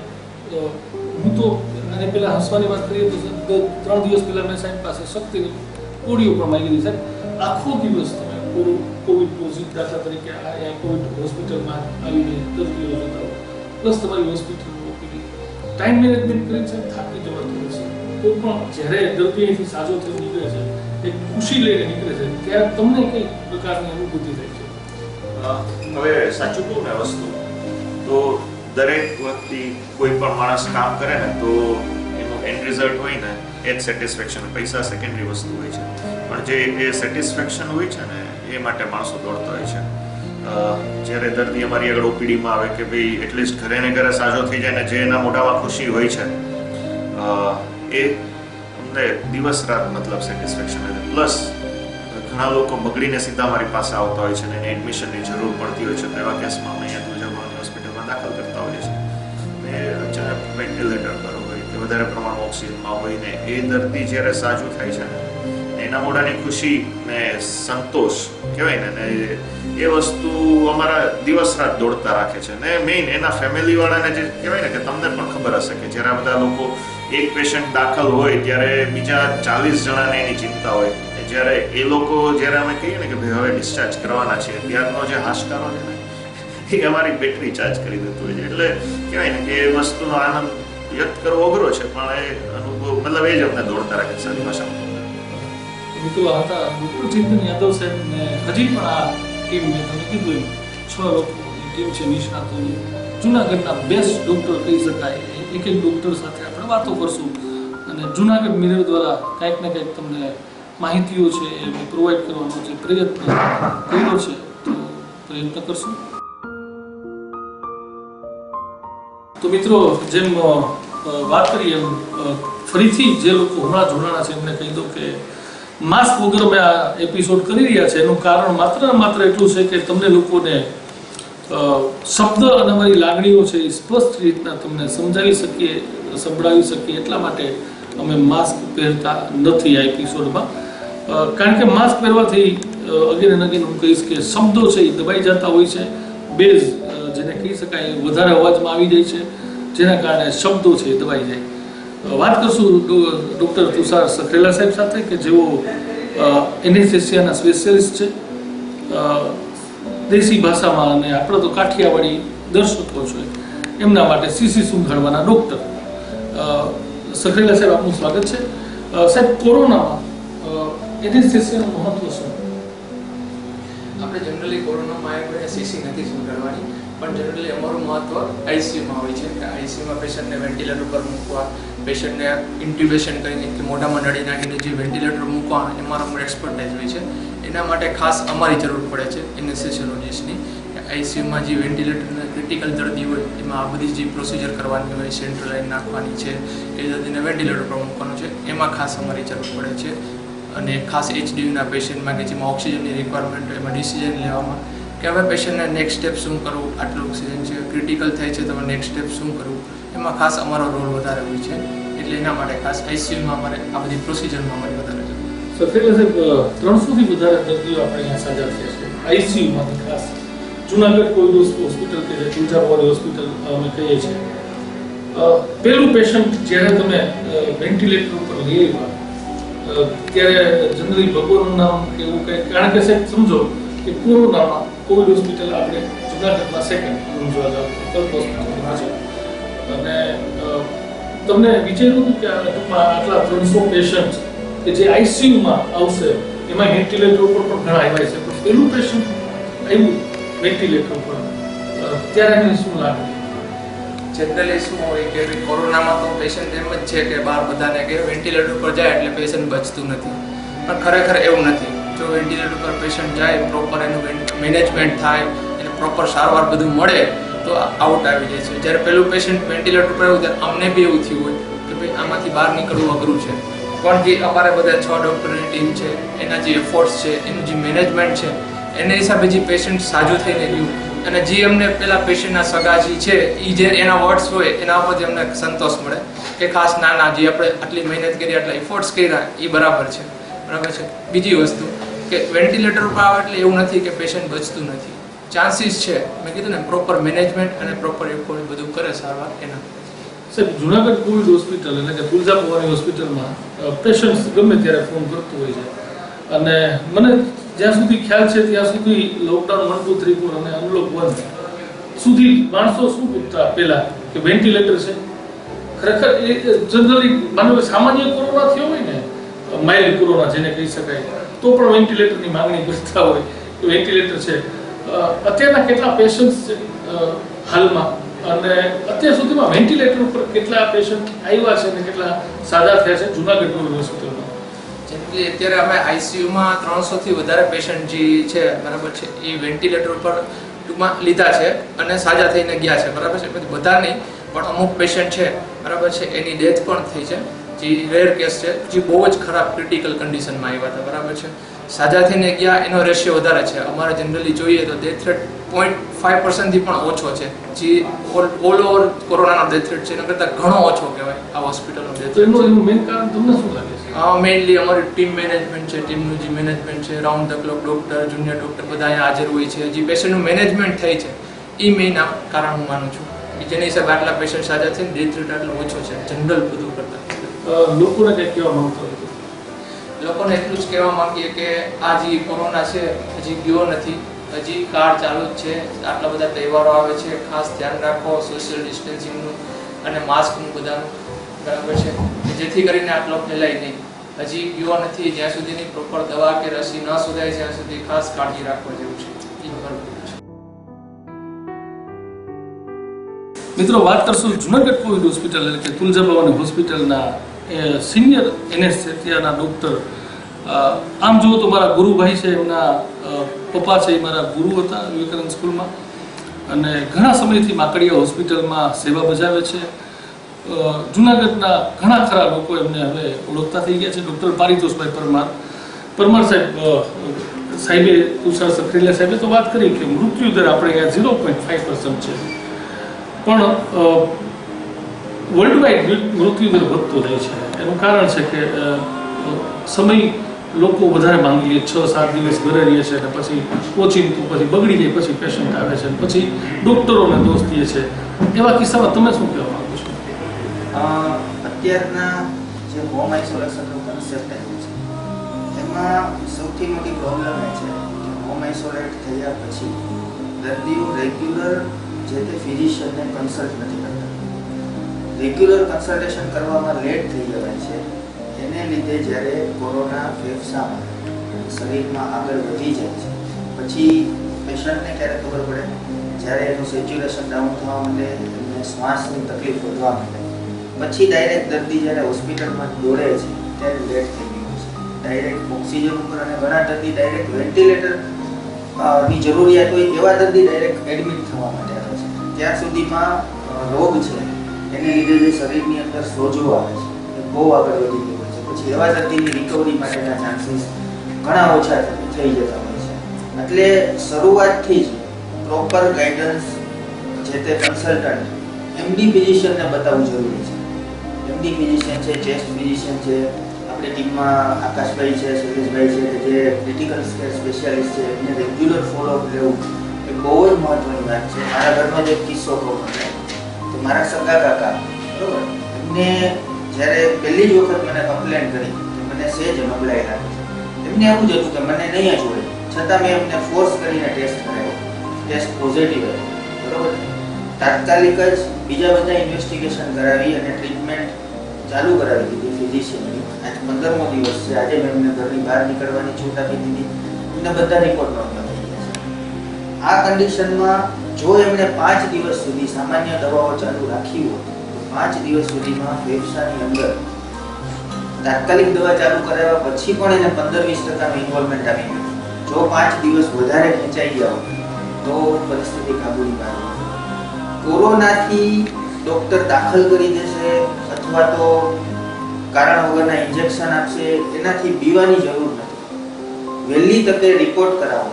હું તો આને પહેલાં હસવાની વાત કરીએ તો 3 દિવસ પહેલાં મેં સાહેબ પાસે શક્તિની ગોળીઓ પણ માંગી હતી સાહેબ. આખો દિવસ તમે કોવિડ પોઝિટિવ દાખલા તરીકે આ કોવિડ હોસ્પિટલમાં આવીને દર્દીઓ જોતા હો, પ્લસ તમારી હોસ્પિટલ ઓપીડી ટાઈમ મેનેજમેન્ટ કરીને સાહેબ થાકી જવાતું હોય છે. કોઈ પણ જ્યારે દર્દી અહીંથી સાજો થઈ નીકળે છે, એક ખુશી લઈને નીકળે છે, ત્યારે તમને કઈ પ્રકારની અનુભૂતિ થાય છે? હવે સાચું કહું ને વસ્તુ તો દરેક વ્યક્તિ કોઈ પણ માણસ કામ કરે ને તો એનું એન્ડ રિઝલ્ટ હોય ને એ જ સેટિસ્ફેક્શન. પૈસા સેકન્ડરી વસ્તુ હોય છે, પણ જે એ સેટિસ્ફેક્શન હોય છે ને એ માટે માણસો દોડતા હોય છે. જ્યારે દર્દી અમારી આગળ ઓપીડીમાં આવે કે ભાઈ એટલીસ્ટ ઘરે ને ઘરે સાજો થઈ જાય ને જે એના મોઢામાં ખુશી હોય છે, એ અમને દિવસ રાત મતલબ સેટિસ્ફેક્શન હોય છે. પ્લસ ઘણા લોકો બગડીને સીધા મારી પાસે આવતા હોય છે અને એને એડમિશનની જરૂર પડતી હોય છે, તો એવા કેસમાં અમે અહીંયા તુલજાભવાની હોસ્પિટલમાં દાખલ કરતા હોઈએ છીએ. ને અચાનક વેન્ટિલેટર પર હોય કે વધારે પ્રમાણમાં ઓક્સિજનમાં હોય ને એ દર્દી જ્યારે સાજું થાય છે ને એના મોઢાની ખુશી ને સંતોષ કહેવાય ને એ વસ્તુ અમારા દિવસ રાત દોડતા રાખે છે. ને મેઇન એના ફેમિલીવાળાને જે કહેવાય ને કે તમને પણ ખબર હશે કે જ્યારે આ બધા લોકો એક પેશન્ટ દાખલ હોય ત્યારે બીજા 40 જણાને એની ચિંતા હોય. જ્યારે એ લોકો જ્યારે અમે કહીએ ને કે ભાઈ હવે ડિસ્ચાર્જ કરવાના છે, ત્યારનો જે હાશકારો છે ને એ અમારી બેટરી ચાર્જ કરી દેતું હોય છે. એટલે કહેવાય ને કે એ વસ્તુનો આનંદ વ્યક્ત કરવો અઘરો છે, પણ એ અનુભવ મતલબ એ જ અમને દોડતા રાખે છે સારી ભાષામાં. મિત્રો આ હતા ડૉક્ટર ચિંતન યાદવ સાહેબ, ને હજી પણ આ ટીમ મેં તમે કીધું 6 લોકોની ટીમ છે નિષ્ણાતોની. જુનાગઢના બેસ્ટ ડૉક્ટર કહી શકાય. એક ડૉક્ટર સાથે આપણે વાતો કરશું અને જુનાગઢ મિરર દ્વારા કંઈક ને કંઈક તમને માહિતીઓ છે એ પ્રોવાઈડ કરવાનો જે પ્રયત્ન કર્યો છે તો પ્રયત્ન કરશું. તો મિત્રો જેમ વાત કરી એમ ફરીથી જે લોકો હમણાં જોડાણા છે એમને કહી દઉં કે માસ્ક વગર અમે આ એપિસોડ કરી રહ્યા છે એનું કારણ માત્ર ને માત્ર એટલું છે કે તમને લોકોને શબ્દ અને અમારી લાગણીઓ છે એ સ્પષ્ટ રીતના તમને સમજાવી શકીએ, સંભળાવી શકીએ, એટલા માટે અમે માસ્ક પહેરતા નથી આ એપિસોડમાં. કારણ કે માસ્ક પહેરવાથી અગેન એન્ડ અગેન હું કહીશ કે શબ્દો છે એ દબાઈ જતા હોય છે, બેઝ જેને કહી શકાય વધારે અવાજમાં આવી જાય છે, જેના કારણે શબ્દો છે એ દબાઈ જાય. વાત કરશું ડૉક્ટર તુષાર સખરેલા સાહેબ સાથે કે જેઓ એનેસ્થેસિયાના સ્પેશિયાલિસ્ટ છે દેશી ભાષામાં, અને આપણે તો કાઠિયાવાડી દર્શકો છો એમના માટે સીસી સુંઘાડવાના ડૉક્ટર. સખરેલા સાહેબ આપનું સ્વાગત છે. સાહેબ, કોરોનામાં એનેસ્થેસિયાનું મહત્વ શું? આપણે જનરલી કોરોનામાં આવ્યા સીસી નથી સુંઘાડવાની, પણ જનરલી અમારું મહત્વ આઈસીયુમાં હોય છે કે આઈસીયુમાં પેશન્ટને વેન્ટિલેટર પર મૂકવા, પેશન્ટને ઇન્ટ્યુબેશન કરીને કે મોઢામાં નળી નાખીને જે વેન્ટિલેટર મૂકવા એમાં અમારું એક્સપર્ટાઇઝ હોય છે. એના માટે ખાસ અમારી જરૂર પડે છે એનેસ્થેસિયોલોજિસ્ટની. આઈસીયુમાં જે વેન્ટિલેટરના ક્રિટિકલ દર્દી હોય એમાં આ બધી જે પ્રોસિજર કરવાની હોય, સેન્ટ્રલ લાઇન નાખવાની છે, એ દર્દીને વેન્ટિલેટર પર મૂકવાનું છે, એમાં ખાસ અમારી જરૂર પડે છે. અને ખાસ એચડીયુના પેશન્ટમાં કે જેમાં ઓક્સિજનની રિક્વાયરમેન્ટ હોય એમાં ડિસિઝન લેવામાં કે હવે પેશન્ટને નેક્સ્ટ સ્ટેપ શું કરવું, આટલું ઓક્સિજન છે, ક્રિટિકલ થાય છે તો નેક્સ્ટ સ્ટેપ શું કરવું, એમાં ખાસ અમારો રોલ વધારે હોય છે. એટલે એના માટે ખાસ આઈસીયુમાં અમારે આ બધી પ્રોસિજરમાં અમારી વધારે જરૂર. સખરેલા સાહેબ, 300થી વધારે દર્દીઓ આપણે અહીંયા સાજા થયા છે આઈસીયુમાંથી. ખાસ જુનાગઢ કોવિડ હોસ્પિટલ કે જે તુલજાભવાની હોસ્પિટલ અમે કહીએ છીએ, પહેલું પેશન્ટ જ્યારે તમે વેન્ટિલેટર ઉપર લઈ આવ્યા ત્યારે જનરલી ભગવાનનું નામ કે એવું કંઈ, કારણ કે સાહેબ સમજો કે કોરોનામાં કોવિડ હોસ્પિટલ આપણે જુનાગઢમાં સેકન્ડ રૂમ જોવા જાવ કલ્પ હોસ્પિટલમાં છે અને તમને વિચાર્યું હતું કે ટૂંકમાં આટલા 300 પેશન્ટ કે જે આઈસીયુમાં આવશે એમાં વેન્ટિલેટર ઉપર પણ ઘણા આવ્યા છે તો પેલું પેશન્ટ આવ્યું વેન્ટિલેટર ઉપર ત્યારે એને શું લાગે? જનરલી શું હોય કે કોરોનામાં તો પેશન્ટ એમ જ છે કે બહાર બધાને કે વેન્ટિલેટર ઉપર જાય એટલે પેશન્ટ બચતું નથી, પણ ખરેખર એવું નથી. જો વેન્ટિલેટર ઉપર પેશન્ટ જાય, પ્રોપર એનું મેનેજમેન્ટ થાય, એને પ્રોપર સારવાર બધું મળે તો આઉટ આવી જાય છે. જ્યારે પેલું પેશન્ટ વેન્ટિલેટર ઉપર આવ્યું ત્યારે અમને બી એવું થયું હોય કે ભાઈ આમાંથી બહાર નીકળવું અઘરું છે, પણ જે અમારે બધા 6 ડૉક્ટરની ટીમ છે, એના જે એફર્ટ્સ છે, એનું જે મેનેજમેન્ટ છે, એના હિસાબે જે પેશન્ટ સાજું થઈને ગયું અને જે અમને પેલા પેશન્ટના સગાજી છે એ જે એના વર્ડ્સ હોય એના ઉપરથી અમને સંતોષ મળે કે ખાસ ના જે આપણે આટલી મહેનત કરી, આટલા એફર્ટ્સ કર્યા એ બરાબર છે. બીજી વસ્તુ કે વેન્ટિલેટર ઉપર આવે એટલે એવું નથી કે પેશન્ટ બચતું નથી, ચાન્સીસ છે. મેં કીધું ને પ્રોપર મેનેજમેન્ટ અને પ્રોપર એફર્ટ બધું કરે સારવાર એના. સાહેબ, જુનાગઢ કોવિડ હોસ્પિટલ એટલે કે તુલજાપુવાની હોસ્પિટલમાં પેશન્ટ ગમે ત્યારે ફોન કરતું હોય છે અને મને જ્યાં સુધી ખ્યાલ છે ત્યાં સુધી લોકડાઉન 1, 2, 3, 4 અને અનલોક 1 સુધી માણસો શું પૂછતા પહેલા કે વેન્ટિલેટર છે? ખરેખર એ જનરલી માનો કે સામાન્ય કોરોના થયો હોય ને, માઇલ્ડ કોરોના જેને કહી શકાય, તો પણ વેન્ટિલેટરની માંગણી કરતા હોય કે વેન્ટિલેટર છે. અત્યારના કેટલા પેશન્ટ છે હાલમાં અને અત્યાર સુધીમાં વેન્ટિલેટર ઉપર કેટલા પેશન્ટ આવ્યા છે અને કેટલા સાજા થયા છે જુનાગઢ કોવિડ હોસ્પિટલમાં? જેમકે અત્યારે અમે આઈસીયુમાં 300 થી વધારે પેશન્ટ જે છે બરાબર છે એ વેન્ટિલેટર ઉપર ટૂંકમાં લીધા છે અને સાજા થઈને ગયા છે બરાબર છે. બધા નહીં પણ અમુક પેશન્ટ છે બરાબર છે એની ડેથ પણ થઈ છે, જે રેર કેસ છે, જે બહુ જ ખરાબ ક્રિટિકલ કન્ડિશનમાં આવ્યા હતા બરાબર છે. સાજા થઈને ગયા એનો રેશિયો વધારે છે. અમારે જનરલી જોઈએ તો ડેથ રેટ 0.5% થી પણ ઓછો છે, જે ઓલ ઓવર કોરોનાનો ડેથ રેટ છે એના કરતાં ઘણો ઓછો કહેવાય આ હોસ્પિટલનો ડેથ રેટ. એનું મેઇન કારણ તમને શું લાગે છે? મેઇનલી અમારી ટીમ મેનેજમેન્ટ છે, ટીમનું જે મેનેજમેન્ટ છે, round the clock doctor, junior doctor બધા અહીંયા હાજર હોય છે, જે પેશન્ટનું મેનેજમેન્ટ થાય છે એ મેઇન કારણ હું માનું છું કે જેની હિસાબે આટલા પેશન્ટ સાજા થઈને ડેથ રેટ આટલો ઓછો છે જનરલ બધું કરતાં. લોકોને કંઈક કહેવા માંગતો હોય? લોકોને એટલું જ કહેવા માંગીએ કે આ જે કોરોના છે હજી ગયો નથી, હજી કાળ ચાલુ જ છે. આટલા બધા તહેવારો આવે છે, ખાસ ધ્યાન રાખો સોશિયલ ડિસ્ટન્સિંગનું અને માસ્કનું બધાનું બરાબર છે, જેથી કરીને આટલો ફેલાય નહીં. હજી ગયો નથી, જ્યાં સુધીની પ્રોપર દવા કે રસી ન શોધાય ત્યાં સુધી ખાસ કાળજી રાખવા જેવું છે. મિત્રો, વાત કરશું જુનાગઢ કોવિડ હોસ્પિટલ એટલે કે તુલજાભવાની હોસ્પિટલના સિનિયર એનેસ્થેસિયાના ડૉક્ટર. આમ જુઓ તો મારા ગુરુભાઈ છે, એમના પપ્પા છે, એ મારા ગુરુ હતા વિવેકાનંદ સ્કૂલમાં અને ઘણા સમયથી માકડીયા હોસ્પિટલમાં સેવા બજાવે છે. જુનાગઢના ઘણા ખરા લોકો એમને હવે ઓળખતા થઈ ગયા છે. ડૉક્ટર પારિતોષભાઈ પરમાર સાહેબે તુષાર સખરેલિયા સાહેબે તો વાત કરી કે મૃત્યુદર આપણે અહીંયા 0.5% છે, પણ વર્લ્ડ વાઇડ મૃત્યુદર વધતો જાય છે. એનું કારણ છે કે સમય લોકો વધારે માંગી લે, 6-7 દિવસ ઘરે રહે છે અને પછી ઓચિંતું પછી બગડી જાય, પછી પેશન્ટ આવે છે, પછી ડૉક્ટરોને દોષ દે છે. એવા કિસ્સામાં તમે શું કહેવા માંગો છો? અત્યારના જે હોમ આઇસોલેશનનો કન્સેપ્ટ આવ્યો છે એમાં સૌથી મોટી પ્રોબ્લેમ એ છે કે હોમ આઇસોલેટ થયા પછી દર્દીઓ રેગ્યુલર જે તે ફિઝિશિયનને કન્સલ્ટ નથી કરતા. રેગ્યુલર કન્સલ્ટેશન કરવામાં લેટ થઈ જવાય છે. એને લીધે જ્યારે કોરોના ફેફસામાં શરીરમાં આગળ વધી જાય છે પછી પેશન્ટને ક્યારે ખબર પડે? જ્યારે એનું સેચ્યુરેશન ડાઉન થવા માંડે, એમને શ્વાસની તકલીફ વધવા માંડે, પછી ડાયરેક્ટ દર્દી જ્યારે હોસ્પિટલમાં દોડે છે ત્યારે લેટ થઈ ગયું છે. ડાયરેક્ટ ઓક્સિજન ઉપર અને ઘણા દર્દી ડાયરેક્ટ વેન્ટિલેટર ની જરૂરિયાત હોય એવા દર્દી ડાયરેક્ટ એડમિટ થવા માટે આવે છે. ત્યાં સુધીમાં રોગ છે એને લીધે જે શરીરની અંદર સોજો આવે છે એ બહુ આગળ વધી ગયો હોય છે. પછી એવા દર્દીની રિકવરી માટેના ચાન્સીસ ઘણા ઓછા થઈ જતા હોય છે. એટલે શરૂઆતથી જ પ્રોપર ગાઈડન્સ જે તે કન્સલ્ટન્ટ એમડી ફિઝિશિયનને બતાવવું જરૂરી છે. એમડી ફિઝિશિયન છે, ચેસ્ટ ફિઝિશિયન છે, આપણી ટીમમાં આકાશભાઈ છે, સુરેશભાઈ છે કે જે ક્રિટિકલ કેર સ્પેશિયાલિસ્ટ છે, એમને રેગ્યુલર ફોલોઅપ લેવું એ બહુ જ મહત્વની વાત છે. મારા ઘરમાં જ એક કિસ્સો કહું તો મારા સગા કાકા બરાબર, એમને જ્યારે પહેલી જ વખત મને કમ્પ્લેન કરી કે મને સેજ નબળાઈ લાગે છે, એમને એવું જ હતું કે મને નહીં જ હોય, છતાં મેં એમને ફોર્સ કરીને ટેસ્ટ કરાવ્યો. ટેસ્ટ પોઝિટિવ આવ્યું, બરોબર છે. તાત્કાલિક જ બીજા બધા ઇન્વેસ્ટિગેશન કરાવી અને ટ્રીટમેન્ટ ચાલુ કરાવી દીધી ફિઝિશિયનની. આજ 15મો દિવસ છે. આજે મેં એમને ઘરની બહાર નીકળવાની છૂટ આપી દીધી. એમને બધા રિપોર્ટ નોર્મલ થઈ ગયા છે. આ કન્ડિશનમાં જો એમણે 5 દિવસ સુધી સામાન્ય દવાઓ ચાલુ રાખી હોત તો 5 દિવસ સુધીમાં ફેફસાની અંદર તાત્કાલિક દવા ચાલુ કરાવ્યા પછી પણ એને 15-20% ઇન્વોલ્વમેન્ટ આવી ગયું. જો 5 દિવસ વધારે ખેંચાઈ ગયા હોત તો પરિસ્થિતિ કાબૂની બહાર હોત. કોરોનાથી ડોક્ટર દાખલ કરી દેશે અથવા તો કારણ વગરના ઇન્જેક્શન આપશે, એનાથી બીવાની જરૂર નથી. વહેલી તકે રિપોર્ટ કરાવો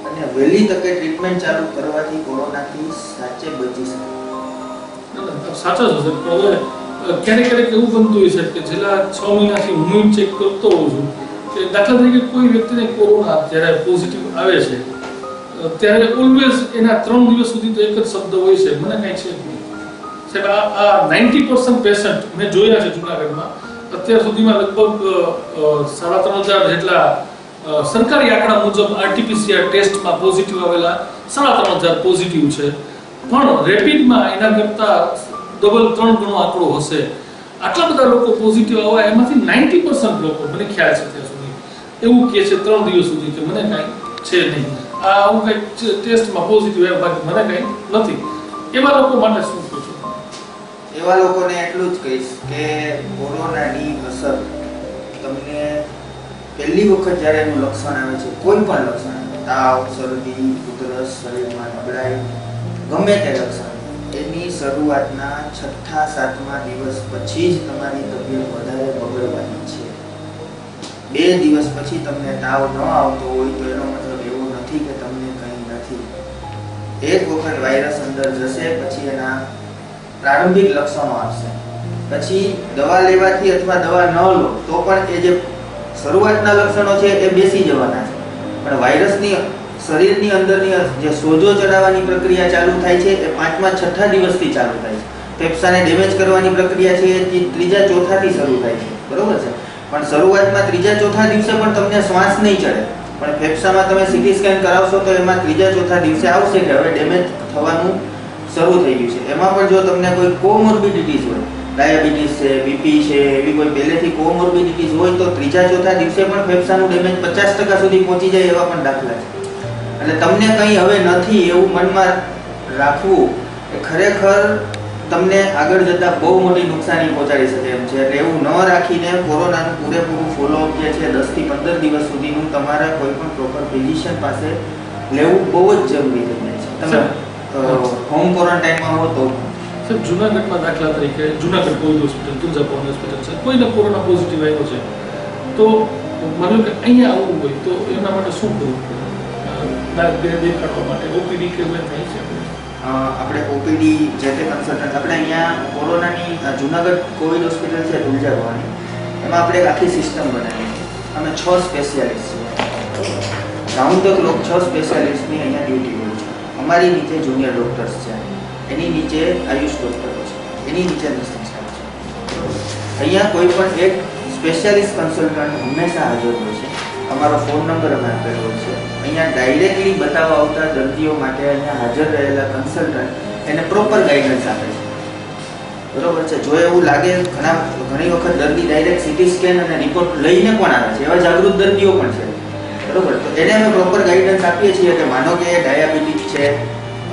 અને વહેલી તકે ટ્રીટમેન્ટ ચાલુ કરવાથી કોરોનાથી સાચે બચી શકાય. સાચો છે પણ હવે ક્યારેક એવું બનતું હોય છે કે છેલ્લા 6 મહિનાથી હું ચેક કરતો હોઉં છું કે દાખલા તરીકે કોઈ વ્યક્તિને કોરોના જ્યારે પોઝિટિવ આવે છે ત્યારે ઓલવેઝ એના 3 દિવસ સુધી તો એક જ શબ્દ હોય છે, મને કાંઈ છે નહીં. સાહેબ આ 90% પેશન્ટ મેં જોયા છે જુનાગઢમાં. અત્યાર સુધીમાં લગભગ 3,500 જેટલા સરકારી આંકડા મુજબ આરટીપીસીઆર ટેસ્ટમાં પોઝિટિવ આવેલા 3,500 પોઝિટિવ છે, પણ રેપિડમાં એના કરતાં ડબલ 3 ગણો આંકડો હશે. આટલા બધા લોકો પોઝિટિવ આવ્યા, એમાંથી 90% લોકો મને ખ્યાલ છે ત્યાં સુધી એવું કહે છે 3 દિવસ સુધી કે મને કાંઈ છે નહીં, આ હું કંઈક ટેસ્ટમાં પોઝિટિવ આવ્યા બાકી મને કાંઈ નથી. એવા લોકો માટે શું કહું છું? એવા લોકોને એટલું જ કહીશ કે કોરોનાની અસર તમને પહેલી વખત જ્યારે એનું લક્ષણ આવે છે, કોઈ પણ લક્ષણ, તાવ, શરદી, ઉધરસ, શરીરમાં નબળાઈ, ગમે તે લક્ષણ, એની શરૂઆતના 6-7મા દિવસ પછી જ તમારી તબિયત વધારે બગડવાની છે. 2 દિવસ પછી તમને તાવ ન આવતો હોય તો એનો મતલબ એવો નથી કે તમને કંઈ નથી. એક વખત વાયરસ અંદર જશે પછી એના પ્રારંભિક લક્ષણો આવશે. પછી દવા લેવાથી અથવા દવા ન લો તો પણ એ જે શરૂઆતના લક્ષણો છે એ બેસી જવાના છે, પણ વાયરસની શરીરની અંદરની જે સોજો ચડાવવાની પ્રક્રિયા ચાલુ થાય છે એ 5મા-6થા દિવસથી ચાલુ થાય છે. ફેફસાને ડેમેજ કરવાની પ્રક્રિયા છે એ 3-4થાથી શરૂ થાય છે, બરોબર છે. પણ શરૂઆતમાં 3-4થા દિવસે પણ તમને શ્વાસ નહીં ચડે, પણ ફેફસામાં તમે સીટી સ્કેન કરાવશો તો એમાં 3-4થા દિવસે આવશે કે હવે ડેમેજ થવાનું શરૂ થઈ ગયું છે. એમાં પણ જો તમને કોઈ કોમોર્બિડિટીઝ હોય, ડાયાબિટીસ છે, બીપી છે, એવી કોઈ પહેલેથી કોમોર્બિડિટીઝ હોય તો 3-4થા દિવસે પણ ફેફસાનું ડેમેજ 50% સુધી પહોંચી જાય એવા પણ દાખલા છે. એટલે તમને કંઈ હવે નથી એવું મનમાં રાખવું એ ખરેખર તમને આગળ જતાં બહુ મોટી નુકસાની પહોંચાડી શકે એમ છે. એટલે એવું ન રાખીને કોરોનાનું પૂરેપૂરું ફોલોઅપ જે છે 10 થી 15 દિવસ સુધીનું તમારા કોઈ પણ પ્રોપર ફિઝિશિયન પાસે લેવું બહુ જ જરૂરી થઈ જાય છે. તમે હોમ ક્વોરન્ટાઇનમાં હો તો સાહેબ જુનાગઢમાં દાખલા તરીકે Junagadh covid hospital, Tuljapur hospital છે, કોઈને કોરોના પોઝિટિવ આવ્યો છે તો માનો કે અહીંયા આવવું હોય તો એના માટે શું કરવું પડે? દેખાડવા માટે ઓપીડી કે એવું થાય છે? આપણે ઓપીડી જે તે કન્સલ્ટન્ટ આપણે અહીંયા કોરોનાની જુનાગઢ કોવિડ હોસ્પિટલ છે તુલજાપુરની, એમાં આપણે એક આખી સિસ્ટમ બનાવી છે. અમે 6 સ્પેશિયાલિસ્ટ છીએ, રાઉન્ડ ધ ક્લોક 6 સ્પેશિયાલિસ્ટની અહીંયા ડ્યુટી હોય છે. અમારી નીચે જુનિયર ડૉક્ટર્સ છે, એની નીચે આયુષ ડૉક્ટરો છે, એની નીચે નર્સિંગ સ્ટાફ છે. અહીંયા કોઈ પણ એક સ્પેશિયાલિસ્ટ કન્સલ્ટન્ટ હંમેશા હાજર હોય છે. અમારો ફોન નંબર અમે આપેલો હોય છે. અહીંયા ડાયરેક્ટલી બતાવવા આવતા દર્દીઓ માટે અહીંયા હાજર રહેલા કન્સલ્ટન્ટ એને પ્રોપર ગાઈડન્સ આપે છે, બરોબર છે. જો એવું લાગે ઘણી વખત દર્દી ડાયરેક્ટ સીટી સ્કેન અને રિપોર્ટ લઈને પણ આવે છે, એવા જાગૃત દર્દીઓ પણ છે, બરોબર. તો એને અમે પ્રોપર ગાઈડન્સ આપીએ છીએ કે માનો કે ડાયાબિટીસ છે,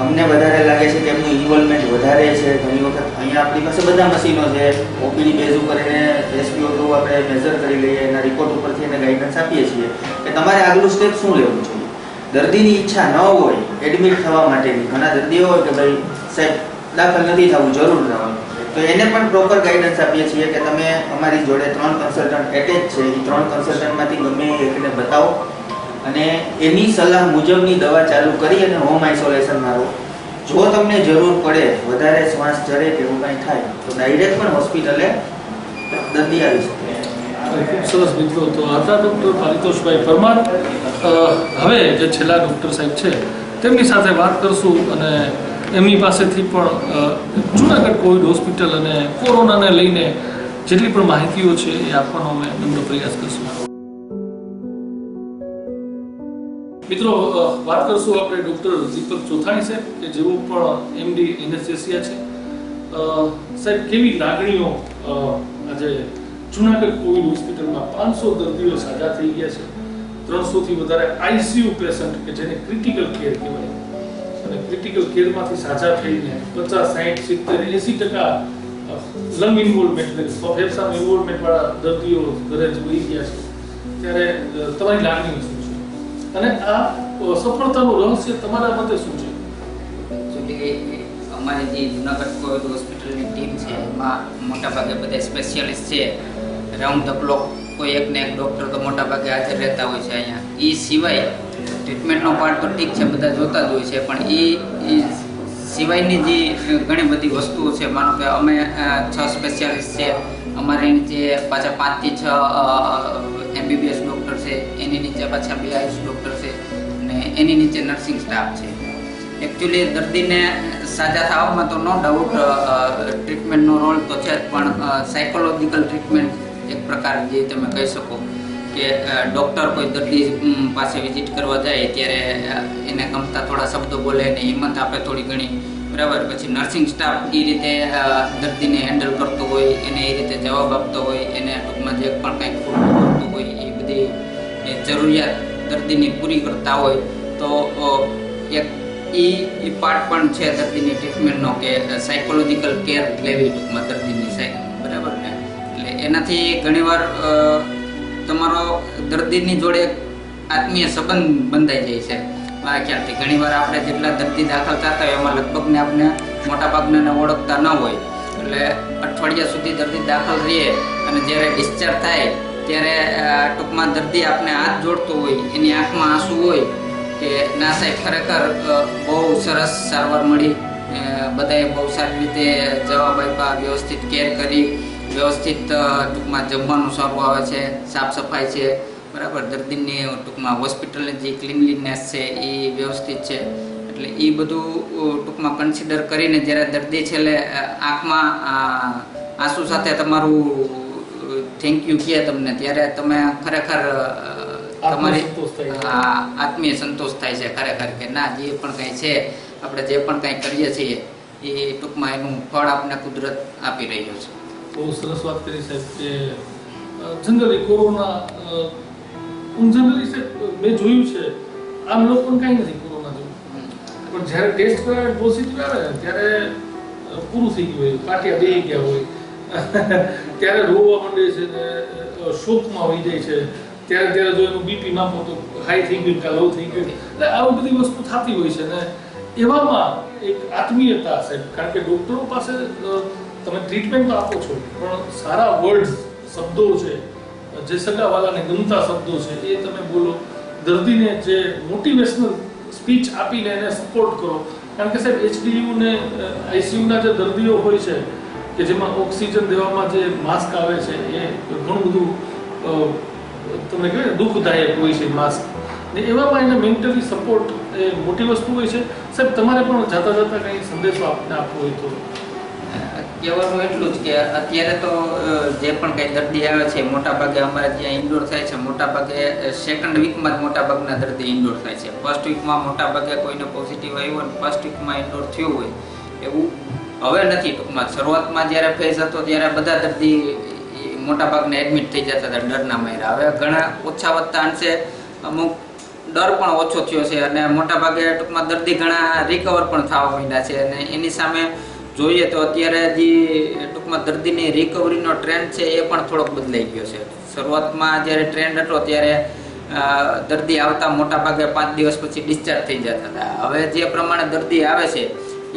અમને વધારે લાગે છે કે એમનું ઇન્વોલ્વમેન્ટ વધારે છે. ઘણી વખત અહીંયા આપણી પાસે બધા મશીનો છે, ઓપીડી બેઝ ઉપર એને SpO2 આપણે મેઝર કરી લઈએ, એના રિપોર્ટ ઉપરથી એને ગાઈડન્સ આપીએ છીએ કે તમારે આગલું સ્ટેપ શું લેવું જોઈએ. દર્દીની ઈચ્છા ન હોય એડમિટ થવા માટેની, ઘણા દર્દીઓ હોય કે ભાઈ સાહેબ દાખલ નથી થવું, જરૂર ન હોય, તો એને પણ પ્રોપર ગાઈડન્સ આપીએ છીએ કે તમે અમારી જોડે 3 કન્સલ્ટન્ટ એટેચ છે, એ 3 કન્સલ્ટન્ટમાંથી ગમે એકને બતાવો અને એની સલાહ મુજબની દવા ચાલુ કરી અને હોમ આઇસોલેશનમાં રહો. જો તમને જરૂર પડે, વધારે શ્વાસ ચડે કે એવું કાંઈ થાય તો ડાયરેક્ટ પણ હોસ્પિટલે દર્દી આવી શકે. ખૂબ સરસ મિત્રો. તો હતા ડૉક્ટર પારિતોષભાઈ પરમાર. હવે જે છેલ્લા ડૉક્ટર સાહેબ છે તેમની સાથે વાત કરશું અને એમની પાસેથી પણ જુનાગઢ કોવિડ હોસ્પિટલ અને કોરોનાને લઈને જેટલી પણ માહિતીઓ છે એ આપવાનો અમે નમ્ર પ્રયાસ કરશું. મિત્રો, વાત કરશું આપણે ડૉક્ટર દીપક ચોથાણી સાહેબ કે જેઓ પણ એમડી એનેસ્થેસિયા છે. સાહેબ, કેવી લાગણીઓ આજે જુનાગઢ કોવિડ હોસ્પિટલમાં 500 દર્દીઓ સાજા થઈ ગયા છે, 300થી વધારે આઈસીયુ પેશન્ટ કે જેને ક્રિટિકલ કેર કહેવાય, અને ક્રિટિકલ કેરમાંથી સાજા થઈને 50, 60, 70, 80% લંગ ઇન્વોલ્વમેન્ટ એટલે ફેફસાનું ઇન્વોલ્વમેન્ટ વાળા દર્દીઓ ઘરે જોઈ ગયા છે, ત્યારે તમારી લાગણીઓ શું છે અને આ સફળતાનું રહસ્ય તમારા મતે શું છે? એકચ્યુઅલી અમારી જે જુનાગઢ કોવિડ હોસ્પિટલની ટીમ છે એમાં મોટાભાગે બધા સ્પેશિયાલિસ્ટ છે, રાઉન્ડ ધ ક્લોક કોઈ એક ને એક ડૉક્ટર તો મોટાભાગે હાજર રહેતા હોય છે અહીંયા. એ સિવાય ટ્રીટમેન્ટનો પાર્ટ તો ઠીક છે, બધા જોતા જ હોય છે, પણ એ સિવાયની જે ઘણી બધી વસ્તુઓ છે, માનો કે અમે 6 સ્પેશિયાલિસ્ટ છે, અમારે નીચે પાછા 5 થી 6 MBBS ડૉક્ટર છે, એની નીચે પાછા 2 આયુષ ડૉક્ટર છે અને એની નીચે નર્સિંગ સ્ટાફ છે. એકચ્યુઅલી દર્દીને સાજા થવામાં તો નો ડાઉટ ટ્રીટમેન્ટનો રોલ તો છે જ, પણ સાયકોલોજીકલ ટ્રીટમેન્ટ એક પ્રકાર જે તમે કહી શકો કે ડૉક્ટર કોઈ દર્દી પાસે વિઝિટ કરવા જાય ત્યારે એને ગમતા થોડા શબ્દો બોલે ને હિંમત આપે થોડી ઘણી, બરાબર. પછી નર્સિંગ સ્ટાફ એ રીતે દર્દીને હેન્ડલ કરતો હોય, એને એ રીતે જવાબ આપતો હોય, એને ટૂંકમાં જે પણ કંઈક પૂરું કરતું હોય એ બધી જરૂરિયાત દર્દીની પૂરી કરતા હોય, તો એક એ પાર્ટ પણ છે દર્દીની ટ્રીટમેન્ટનો કે સાયકોલોજીકલ કેર લેવી ટૂંકમાં દર્દીની, બરાબર ને. એટલે એનાથી ઘણીવાર તમારો દર્દીની જોડે આત્મીય સંબંધ બંધાઈ જાય છે મારા ખ્યાલથી. ઘણીવાર આપણે જેટલા દર્દી દાખલ થતા હોય એમાં લગભગને આપણે મોટાભાગનાને ઓળખતા ન હોય, એટલે અઠવાડિયા સુધી દર્દી દાખલ રહીએ અને જ્યારે ડિસ્ચાર્જ થાય ત્યારે ટૂંકમાં દર્દી આપણે હાથ જોડતો હોય, એની આંખમાં આંસુ હોય કે ના સાહેબ ખરેખર બહુ સરસ સારવાર મળી, બધાએ બહુ સારી રીતે જવાબ આપ્યા, વ્યવસ્થિત કેર કરી, વ્યવસ્થિત ટૂંકમાં જમવાનું સારું આવે છે, સાફ સફાઈ છે, બરાબર. દર્દીની ટૂંકમાં હોસ્પિટલની જે ક્લીનલીનેસ છે એ વ્યવસ્થિત છે. એટલે એ બધું ટૂંકમાં કન્સિડર કરીને જ્યારે દર્દી છેલ્લે આંખમાં આંસુ સાથે તમારું થેન્ક યુ કહે તમને, ત્યારે તમે ખરેખર તમારી આત્મીય સંતોષ થાય છે ખરેખર કે ના, જે પણ કંઈ છે આપણે જે પણ કંઈ કરીએ છીએ એ ટૂંકમાં એનું ફળ આપણે કુદરત આપી રહ્યો છે. બહુ સરસ વાત કરી સાહેબ કે જનરલી કોરોના જનરલી સાહેબ મેં જોયું છે આમ લોકોને કાંઈ નથી કોરોના જેવું, પણ જ્યારે ટેસ્ટ કરાવે પોઝિટિવ આવે ત્યારે પૂરું થઈ ગયું હોય, પાટિયા બેસી ગયા હોય ત્યારે રોવા માંડે છે ને શોકમાં હોઈ જાય છે, ત્યારે જો એનું બીપી માપો તો હાઈ થઈ ગયું કે લો થઈ ગયું, એટલે આવી બધી વસ્તુ થતી હોય છે. ને એવામાં એક આત્મીયતા સાહેબ, કારણ કે ડૉક્ટરો પાસે તમે ટ્રીટમેન્ટ તો આપો છો પણ સારા વર્ડ્સ શબ્દો છે, જે સગાવાલાને ગમતા શબ્દો છે એ તમે બોલો, દર્દીને જે મોટિવેશનલ સ્પીચ આપીને એને સપોર્ટ કરો. કારણ કે સાહેબ HDU ને ICUના જે દર્દીઓ હોય છે કે જેમાં ઓક્સિજન દેવામાં જે માસ્ક આવે છે એ ઘણું બધું તમને કહેવાય દુઃખદાયક હોય છે માસ્ક, ને એવામાં એને મેન્ટલી સપોર્ટ એ મોટી વસ્તુ હોય છે. સાહેબ, તમારે પણ જતા જતા કંઈ સંદેશો આપને આપવો હોય તો? કહેવાનું એટલું જ કે અત્યારે તો જે પણ કંઈ દર્દી આવે છે મોટાભાગે અમારે ત્યાં ઇન્ડોર થાય છે, મોટાભાગે સેકન્ડ વીકમાં જ મોટાભાગના દર્દી ઇન્ડોર થાય છે. ફર્સ્ટ વીકમાં મોટાભાગે કોઈને પોઝિટિવ આવ્યું અને ફર્સ્ટ વીકમાં ઇન્ડોર થયું હોય એવું હવે નથી. ટૂંકમાં શરૂઆતમાં જ્યારે ફેઝ હતો ત્યારે બધા દર્દી મોટાભાગના એડમિટ થઈ જતા હતા ડરના માર્યા. હવે ઘણા ઓછા વધતા અંશે અમુક ડર પણ ઓછો થયો છે અને મોટાભાગે ટૂંકમાં દર્દી ઘણા રિકવર પણ થવા માંડ્યા છે. અને એની સામે જોઈએ તો અત્યારે જે ટૂંકમાં દર્દીની રિકવરીનો ટ્રેન્ડ છે એ પણ થોડોક બદલાઈ ગયો છે. શરૂઆતમાં જ્યારે ટ્રેન્ડ હતો ત્યારે દર્દી આવતા મોટાભાગે 5 દિવસ પછી ડિસ્ચાર્જ થઈ જતા હતા. હવે જે પ્રમાણે દર્દી આવે છે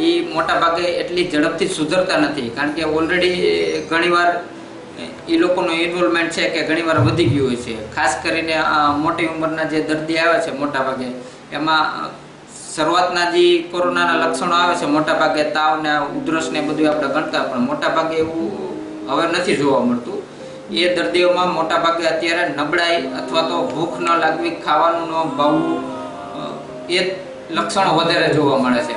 એ મોટાભાગે એટલી ઝડપથી સુધરતા નથી, કારણ કે ઓલરેડી ઘણીવાર એ લોકોનું ઇન્વોલ્વમેન્ટ છે કે ઘણીવાર વધી ગયું હોય છે. ખાસ કરીને મોટી ઉંમરના જે દર્દી આવે છે મોટાભાગે એમાં શરૂઆતના જે કોરોનાના લક્ષણો આવે છે મોટાભાગે તાવ ને ઉધરસ ને બધું આપણે ગણતા, પણ મોટાભાગે એવું હવે નથી જોવા મળતું. એ દર્દીઓમાં મોટાભાગે અત્યારે નબળાઈ અથવા તો ભૂખ ન લાગવી, ખાવાનું ન ભાવવું, એ લક્ષણો વધારે જોવા મળે છે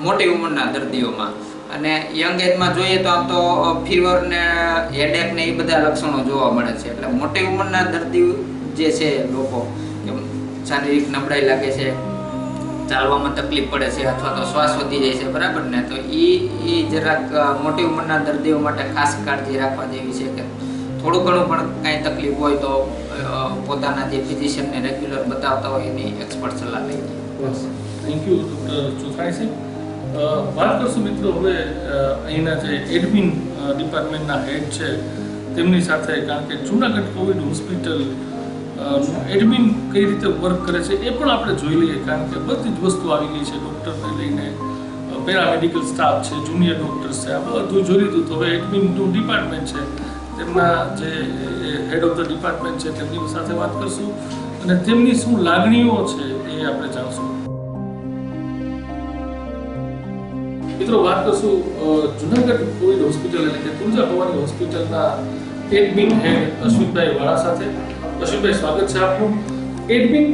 મોટી ઉંમરના દર્દીઓમાં. અને યંગ એજમાં જોઈએ તો આમ તો ફીવર ને હેડેક ને એ બધા લક્ષણો જોવા મળે છે. એટલે મોટી ઉંમરના દર્દી જે છે લોકો શારીરિક નબળાઈ લાગે છે, ચાલવામાં તકલીફ પડે છે અથવા તો શ્વાસ વધી જાય છે, બરાબર ને? તો એ જરાક મોટી ઉંમરના દર્દીઓ માટે ખાસ કાળજી રાખવા જેવી છે કે થોડું ઘણું પણ કાંઈ તકલીફ હોય તો પોતાના જે ફિઝિશિયનને રેગ્યુલર બતાવતા હોય એની એક્સપર્ટ સલાહ લઈ. થેન્ક યુ ડૉક્ટર ચોથાણી સાહેબ. વાત કરશું મિત્રો હવે અહીંના જે એડમિન ડિપાર્ટમેન્ટના હેડ છે તેમની સાથે, કારણ કે જૂનાગઢ કોવિડ હોસ્પિટલ એડમિન કઈ રીતે વર્ક કરે છે એ પણ આપણે જોઈ લઈએ, કારણ કે બધી જ વસ્તુ આવી ગઈ છે, ડૉક્ટરને લઈને પેરામેડિકલ સ્ટાફ છે, જુનિયર ડૉક્ટર્સ છે, આ બધું જોઈ લીધું. તો હવે એડમિનનું ડિપાર્ટમેન્ટ છે, તેમના જે હેડ ઓફ ધ ડિપાર્ટમેન્ટ છે તેમની સાથે વાત કરશું અને તેમની શું લાગણીઓ છે એ આપણે જાણશું. મિત્રો વાત કરશું જુનાગઢ કોવિડ હોસ્પિટલ એટલે કે તુલજા ભવાની હોસ્પિટલના એડમિન હેડ અશ્વિનભાઈ વાળા સાથે. અશ્વિનભાઈ, સ્વાગત છે આપનું. એડમિન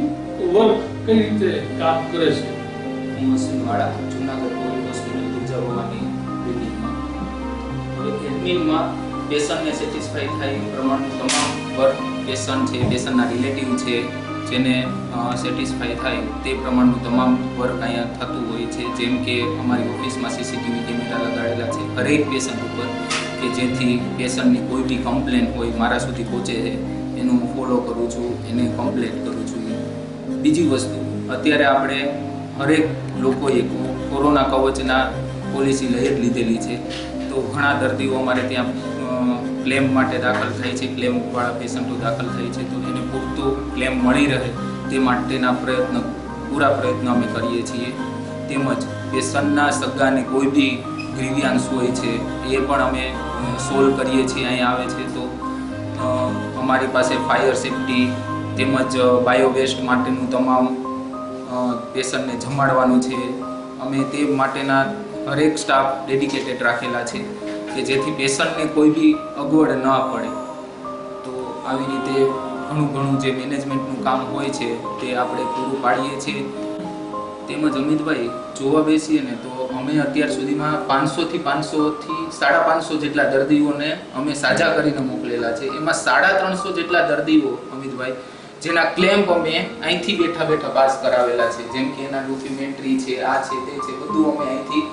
વર્ક કઈ રીતે કામ કરે છે? હું અશ્વિન વાળા, જુનાગઢ કોવિડ હોસ્પિટલ તુલજા ભવાની બિલ્ડિંગમાં. હવે એડમિનમાં પેશન્ટને સેટિસ્ફાઈ થાય એ પ્રમાણનું તમામ વર્ક, પેશન્ટ છે, પેશન્ટના રિલેટિવ છે, જેને સેટિસ્ફાઈ થાય તે પ્રમાણનું તમામ વર્ક અહીંયા થતું હોય છે. જેમ કે અમારી ઓફિસમાં સીસીટીવી કેમેરા લગાડેલા છે હરેક પેશન્ટ ઉપર, કે જેથી પેશન્ટની કોઈ બી કમ્પ્લેન હોય મારા સુધી પહોંચે છે, એનું હું ફોલો કરું છું, એને કમ્પ્લેન કરું છું. બીજી વસ્તુ, અત્યારે આપણે હરેક લોકોએ કોરોના કવચના પોલિસી લઈ જ લીધેલી છે, તો ઘણા દર્દીઓ અમારે ત્યાં ક્લેમ માટે દાખલ થાય છે, ક્લેમવાળા પેશન્ટો દાખલ થાય છે, તો એને પૂરતું ક્લેમ મળી રહે તે માટેના પૂરા પ્રયત્ન અમે કરીએ છીએ. તેમજ પેશન્ટના સગાને કોઈ બી ગ્રીવિયાન્સ હોય છે એ પણ અમે સોલ્વ કરીએ છીએ. અહીંયા આવે છે તો અમારી પાસે ફાયર સેફ્ટી તેમજ બાયોવેસ્ટ માટેનું તમામ પેશન્ટને જમાડવાનું છે. અમે તે માટેના હરેક સ્ટાફ ડેડિકેટેડ રાખેલા છે કે જેથી પેશન્ટને કોઈ બી અગવડ ન પડે. તો આવી રીતે ઘણું જે મેનેજમેન્ટનું કામ હોય છે તે આપણે પૂરું પાડીએ છીએ. તેમજ અમિતભાઈ, જોવા બેસીએ ને તો અમે અત્યાર સુધીમાં 500 થી 550 જેટલા દર્દીઓને અમે સાજા કરીને મોકલેલા છે. એમાં 350 જેટલા દર્દીઓ અમિતભાઈ જેના ક્લેમ અમે અહીંથી બેઠા પાસ કરાવેલા છે. જેમ કે એના ડોક્યુમેન્ટરી છે, આ છે, તે છે, બધું અમે અહીંથી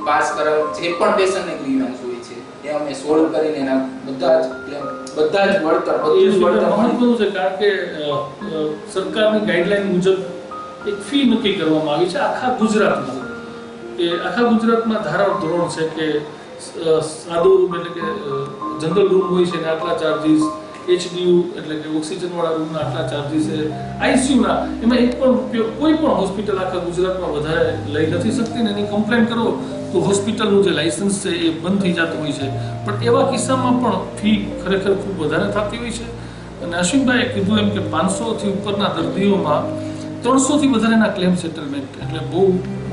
પાસ કરાવ. જે પણ પેશન્ટને ગ્રીવન્સ હોય છે એ અમે સોલ્વ કરીને એના બધા જ ક્લેમ, બધા જ વળતર, બધું જ વળતર મહત્વનું છે, કારણ કે સરકારની ગાઈડલાઈન મુજબ એક ફી નક્કી કરવામાં આવી છે આખા ગુજરાતમાં. કે આખા ગુજરાતમાં ધારા ધોરણ છે કે સાદો રૂમ એટલે કે જનરલ રૂમ હોય છે ને આટલા ચાર્જીસ, HDU એટલે કે ઓક્સિજનવાળા રૂમના આટલા ચાર્જીસ છે, આઈસીયુના એમાં એક પણ રૂપિયો કોઈ પણ હોસ્પિટલ આખા ગુજરાતમાં વધારે લઈ નથી શકતી ને એની કમ્પ્લેન કરો તો હોસ્પિટલનું જે લાયસન્સ છે એ બંધ થઈ જતું હોય છે. પણ એવા કિસ્સામાં પણ ફી ખરેખર ખૂબ વધારે થતી હોય છે. અને અશ્વિનભાઈએ કીધું એમ કે 500 થી ઉપરના દર્દીઓમાં 300 થી વધારેના ક્લેમ સેટલમેન્ટ એટલે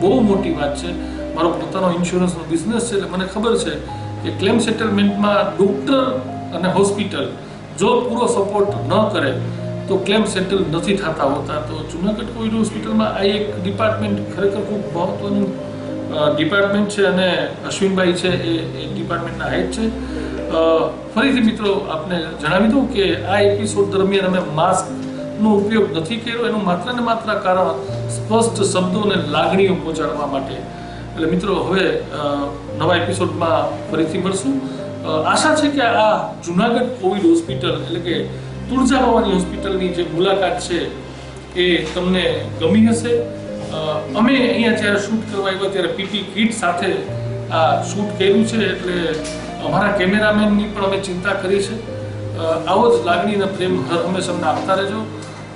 બહુ મોટી વાત છે. મારો પોતાનો ઇન્સ્યોરન્સનો બિઝનેસ છે એટલે મને ખબર છે કે ક્લેમ સેટલમેન્ટમાં ડૉક્ટર અને હોસ્પિટલ જો પૂરો સપોર્ટ ન કરે તો ક્લેમ સેટલ નથી થતા હોતા. તો જુનાગઢ કોવિડ હોસ્પિટલમાં આ એક ડિપાર્ટમેન્ટ ખરેખર ખૂબ મહત્વનું ડિપાર્ટમેન્ટ છે અને અશ્વિનભાઈ છે એ ડિપાર્ટમેન્ટના હેડ છે. ફરીથી મિત્રો આપને જણાવી દઉં કે આ એપિસોડ દરમિયાન અમે માસ્કનો ઉપયોગ નથી કર્યો, એનું માત્ર ને માત્ર કારણ સ્પષ્ટ શબ્દો અને લાગણીઓ પહોંચાડવા માટે. એટલે મિત્રો હવે નવા એપિસોડમાં ફરીથી મળશું. આશા છે કે આ જુનાગઢ કોવિડ હોસ્પિટલ એટલે કે તુલજા ભવાની હોસ્પિટલની જે મુલાકાત છે એ તમને ગમી હશે. અમે અહીંયા જ્યારે શૂટ કરવા આવ્યા ત્યારે પીપી કિટ સાથે આ શૂટ કર્યું છે, એટલે અમારા કેમેરામેનની પણ અમે ચિંતા કરી છે. આવો જ લાગણી અને પ્રેમ હર હંમેશા અમને આપતા રહેજો.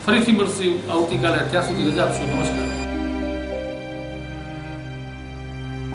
ફરીથી મળશે આવતીકાલે, ત્યાં સુધી રજા આપશો. નમસ્કાર.